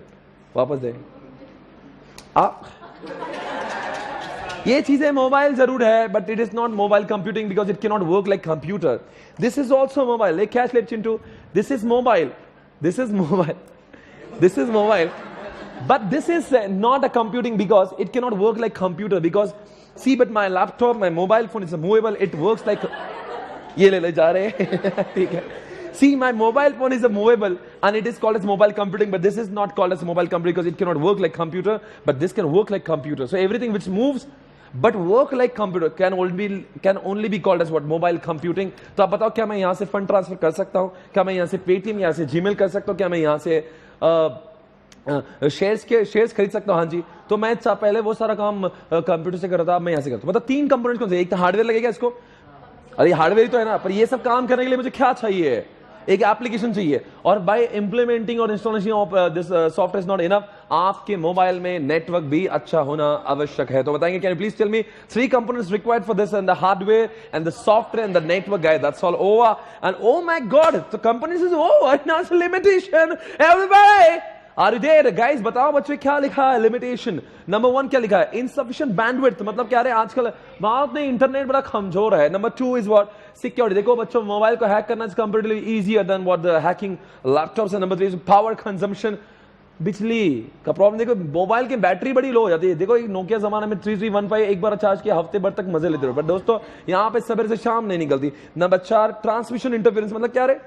वापस दे. ये चीजें मोबाइल जरूर है, but it is not mobile computing because it can not work like computer. This is also mobile. एक कैश ले Chintu, this is mobile, this is mobile, this is mobile, but this is not a computing because it cannot work like computer. Because see, but my laptop, my mobile phone is movable. It works like ये ले जा रहे हैं. ठीक है. See, my mobile phone is a movable and it is called as mobile computing, but this is not called as mobile computing because it cannot work like computer, but this can work like computer. So everything which moves but work like computer can only be called as what? Mobile computing. तो आप बताओ, क्या मैं यहाँ से fund transfer कर सकता हूँ? क्या मैं यहाँ से पेटीएम, यहाँ से जीमेल कर सकता हूँ? क्या मैं यहाँ से शेयर्स खरीद सकता हूँ? हाँ जी. तो मैं पहले वो सारा काम कंप्यूटर से करता था, मैं यहाँ से करता हूँ. मतलब 3 कंपोनेंट्स कौन से? एक तो हार्डवेयर लगेगा इसको. अरे हार्डवेयर ही तो है ना, पर ये सब काम करने के लिए मुझे क्या चाहिए? एक एप्लीकेशन चाहिए. और बाय इंप्लीमेंटिंग और installation of this software is not enough. आपके मोबाइल में नेटवर्क भी अच्छा होना आवश्यक है. तो बताएंगे, can you please tell me 3 components required for this, and the hardware and the software and the network guys. That's all over. And oh my god, the components is over. Now it's limitation. Everybody are you there? Guys बताओ बच्चे, क्या लिखा है? Limitation number 1 क्या लिखा है? Insufficient bandwidth. मतलब क्या है, आजकल बात नहीं, इंटरनेट बड़ा कमजोर है. Number 2 is what? सिक्योरिटी. देखो बच्चों, मोबाइल को हैक करना is comparatively easier than what the hacking laptops. And number 3 is power consumption. बिजली का प्रॉब्लम। देखो मोबाइल की बैटरी बड़ी लो हो जाती है। देखो एक नोकिया जमाने में 3315 एक बार चार्ज किया हफ्ते भर तक मजे लेते रहो, बट दोस्तों यहां पे सवेरे से शाम नहीं निकलती। नंबर 4 ट्रांसमिशन इंटरफेरेंस, मतलब क्या रे?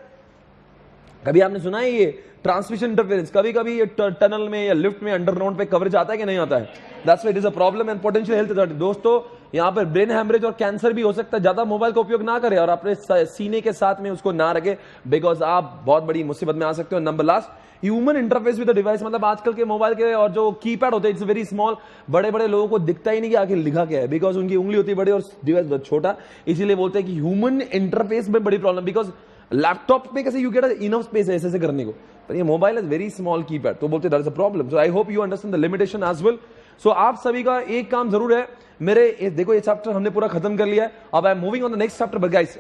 कभी आपने सुना है ये ट्रांसमिशन इंटरफेरेंस? कभी कभी ये टनल में या लिफ्ट में अंडरग्राउंड पे कवरेज आता है कि नहीं आता है? That's why it is a problem and potential health authority. दोस्तों यहां पर ब्रेन हैमरेज और कैंसर भी हो सकता है। ज्यादा मोबाइल का उपयोग ना करें और अपने सीने के साथ में उसको ना रखें, बिकॉज आप बहुत बड़ी मुसीबत में आ सकते हो। Number last human interface with the device, मतलब आजकल के मोबाइल के और जो कीपैड होते हैं इट्स वेरी स्मॉल। बड़े बड़े लोगों को दिखता ही नहीं कि आखिर लिखा क्या है, बिकॉज उनकी उंगली होती है बड़ी और डिवाइस बहुत छोटा। इसीलिए बोलते हैं कि ह्यूमन इंटरफेस में बड़ी प्रॉब्लम, बिकॉज लैपटॉप में कैसे यू गेट इनफ स्पेस है ऐसे करने को, पर ये mobile is very small keypad, तो बोलते that is a problem. So I hope you understand the limitation as well. So आप सभी का एक काम जरूर है मेरे, देखो ये चैप्टर हमने पूरा खत्म कर लिया है, अब आई am moving on the next chapter. But guys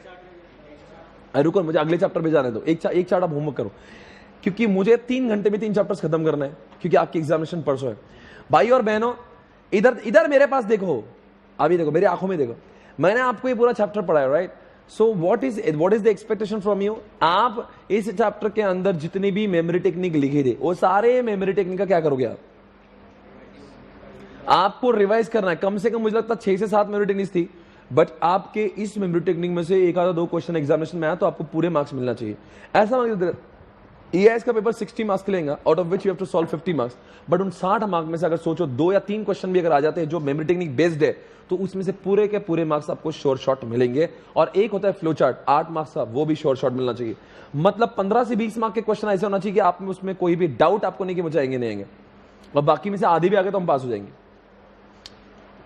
रुको, मुझे अगले चैप्टर पे जाने दो। एक चैप्टर आप होमवर्क करो, क्योंकि मुझे 3 घंटे में 3 चैप्टर्स खत्म करना है, क्योंकि आपकी एग्जामिनेशन परसों है। भाई और बहनों इधर मेरे पास देखो, अभी देखो मेरी आंखों में देखो, मैंने आपको ये पूरा चैप्टर पढ़ाया, right? So what is the expectation from you? आप इस चैप्टर के अंदर जितनी भी मेमोरी टेक्निक लिखी थी वो सारे मेमोरी टेक्निक का क्या करोगे आप? आपको रिवाइज करना है। कम से कम मुझे लगता है 6 से 7 मेमोरी टेक्निक्स थी, बट आपके इस मेमोरी टेक्निक में से 1 आधा 2 क्वेश्चन एग्जामिनेशन में आया तो आपको पूरे मार्क्स मिलना चाहिए। ऐसा EIS का पेपर 60 मार्क्स लेगा, out of which you have to solve 50 marks, but उन 60 मार्क्स में से अगर सोचो 2 या 3 क्वेश्चन भी अगर आ जाते हैं जो मेमोरी टेक्निक बेस्ड है, तो उसमें से पूरे के पूरे मार्क्स आपको श्योर शॉट मिलेंगे। और एक होता है फ्लो चार्ट 8 मार्क्स का, वो भी श्योर शॉट मिलना चाहिए। मतलब 15 से 20 मार्क्स के क्वेश्चन ऐसे होना चाहिए कि आप में उसमें कोई भी डाउट आपको नहीं कि मुझे आएंगे नहीं आएंगे, और बाकी में से आधे भी आ गए तो हम पास हो जाएंगे।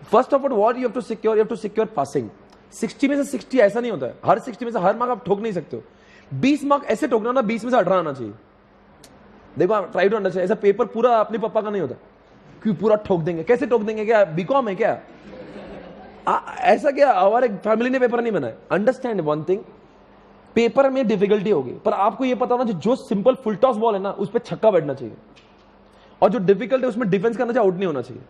First of all what you have to secure passing. 60 में से 60 ऐसा नहीं होता है, हर 60 में से हर मार्क आप ठोक नहीं सकते हो। 20 मार्क ऐसे ठोकना ना, 20 में से 18 आना चाहिए। देखो आप ट्राई टू अंडरस्टैंड, ऐसा पेपर पूरा अपने पापा का नहीं होता क्यों पूरा ठोक देंगे। कैसे ठोक देंगे? क्या बीकॉम है क्या? ऐसा क्या हमारे फैमिली ने पेपर नहीं बनाया? अंडरस्टैंड वन थिंग, पेपर में डिफिकल्टी होगी, पर आपको यह पता होना जो सिंपल फुल टॉस बॉल है ना उस पर छक्का बैठना चाहिए, और जो डिफिकल्ट है उसमें डिफेंस करना चाहिए, आउट नहीं होना चाहिए।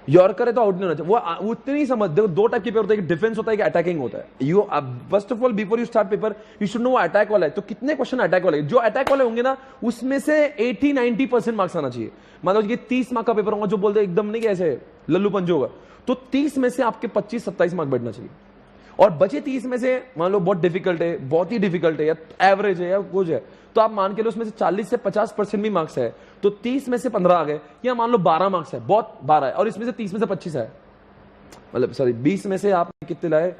यॉर्कर है तो आउट नहीं होना चाहिए। वो उतनी समझ, देखो 2 टाइप के पेपर होता है, डिफेंस होता है कि अटैकिंग होता है। You first of all before you start paper you should no attack वाला है तो कितने क्वेश्चन अटैक वाले, जो अटैक वाले होंगे ना उसमें से 80-90% मार्क्स आना चाहिए। मतलब कि 30 मार्क का पेपर होगा, जो बोलते हैं एकदम नहीं कैसे लल्लू पंजो होगा, तो 30 में से आपके 25-27 मार्क बैठना चाहिए। और बचे 30 में से मान लो बहुत डिफिकल्ट है, बहुत ही डिफिकल्ट है, या एवरेज है या कुछ है, तो आप मान के लो उसमें से 40 से 50% भी मार्क्स है, तो 30 में से 15 आ गए, या मान लो 12 मार्क्स है, बहुत 12 है, और इसमें से 30 में से 25 है, मतलब सॉरी 20 में से आपने कितने लाए,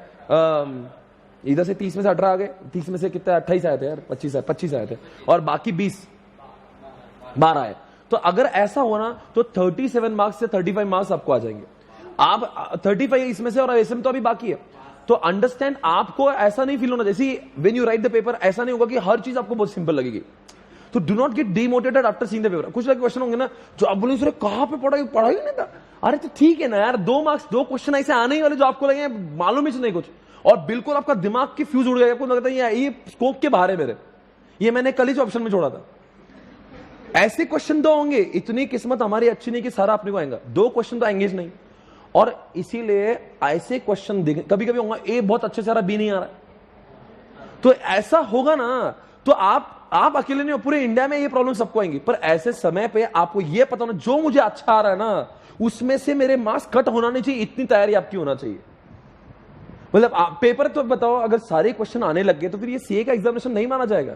इधर से 30 में से 18 आ गए, 30 में से कितने 28 आए थे यार, 25 आए थे, और बाकी 12 है। तो अगर ऐसा होना तो 37 मार्क्स से 35 मार्क्स आपको आ जाएंगे। आप 35 इसमें से, और ऐसे में तो अभी बाकी है। तो अंडरस्टैंड, आपको ऐसा नहीं फील होना जैसे when you right the paper, ऐसा नहीं होगा कि हर चीज आपको बहुत सिंपल लगेगी। तो do not get demotivated after seeing the paper. कुछ क्वेश्चन होंगे ना जो आप बोलेंगे सर कहां पे पढ़ा ही नहीं था, अरे तो ठीक है ना यार, 2 मार्क्स 2 क्वेश्चन ऐसे आने ही वाले जो आपको लगे मालूम ही नहीं कुछ, और बिल्कुल आपका दिमाग की फ्यूज उड़ जाएगा, आपको लगता है ये स्कोप के बाहर है मेरे, ये मैंने कल ही ऑप्शन में छोड़ा था। ऐसे क्वेश्चन 2 होंगे, इतनी किस्मत हमारी अच्छी नहीं कि सारा अपने को आएगा, 2 क्वेश्चन तो आएंगे नहीं। और इसीलिए ऐसे क्वेश्चन कभी कभी होगा ए बहुत अच्छे से आ रहा, बी नहीं आ रहा, तो ऐसा होगा ना, तो आप अकेले नहीं हो, पूरे इंडिया में ये प्रॉब्लम सबको आएंगी। पर ऐसे समय पे आपको ये पता होना जो मुझे अच्छा आ रहा है ना उसमें से मेरे मार्क्स कट होना नहीं चाहिए, इतनी तैयारी आपकी होना चाहिए। मतलब पेपर तो बताओ, अगर सारे क्वेश्चन आने लग गए तो फिर ये सीए का एग्जामिनेशन नहीं माना जाएगा।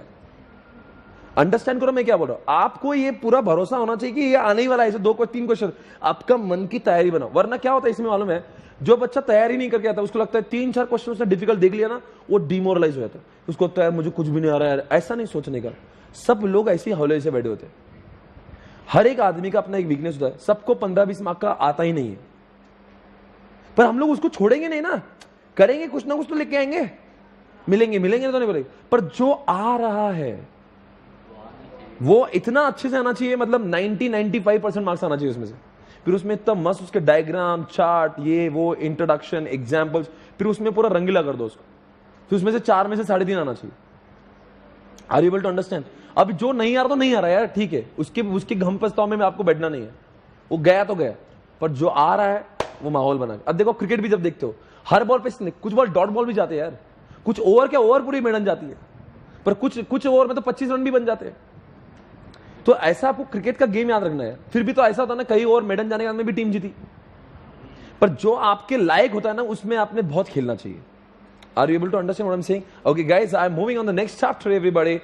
अंडरस्टैंड करो मैं क्या बोल रहा हूं। आपको ये पूरा भरोसा होना चाहिए कि ये आने ही वाला है, ऐसे 2-3 क्वेश्चन, आपका मन की तैयारी बनाओ। वरना क्या होता है इसमें मालूम है, जो बच्चा तैयारी नहीं करके आता उसको लगता है 3-4 क्वेश्चन उसने डिफिकल्ट देख लिया ना, वो डिमोरलाइज हो जाता है, उसको लगता है मुझे कुछ भी नहीं आ रहा है। ऐसा नहीं सोचने का, सब लोग ऐसे हौले से बैठे होते हैं। हर एक आदमी का अपना एक वीकनेस होता है, सबको 15-20 मार्क का आता ही नहीं है, पर हम लोग उसको छोड़ेंगे नहीं ना, करेंगे कुछ ना कुछ तो लेके आएंगे, मिलेंगे तो नहीं बोलेंगे। पर जो आ रहा है वो इतना अच्छे से आना चाहिए, मतलब 90-95% मार्क्स आना चाहिए उसमें से। फिर उसमें इतना मस्त उसके डायग्राम, चार्ट, ये वो, इंट्रोडक्शन, एग्जाम्पल्स, फिर उसमें पूरा रंगीला कर दो उसको, फिर उसमें से 4 में से 3.5 आना चाहिए। Are you able to understand? अब जो नहीं आ रहा तो नहीं आ रहा यार, ठीक है, उसके गम पछतावे में आपको बैठना नहीं है, वो गया तो गया, पर जो आ रहा है वो माहौल बना। अब देखो क्रिकेट भी जब देखते हो, हर बॉल पे कुछ बॉल डॉट बॉल भी जाते हैं यार, कुछ ओवर पूरी मेडन जाती है, पर कुछ ओवर में तो 25 रन भी बन जाते हैं। तो ऐसा आपको क्रिकेट का गेम याद रखना है। फिर भी तो ऐसा होता है ना, कहीं और मैदान जाने के बाद में भी टीम जीती, पर जो आपके लायक होता है ना उसमें आपने बहुत खेलना चाहिए। Are you able to understand what I am saying? Okay guys, I am moving on the next chapter everybody.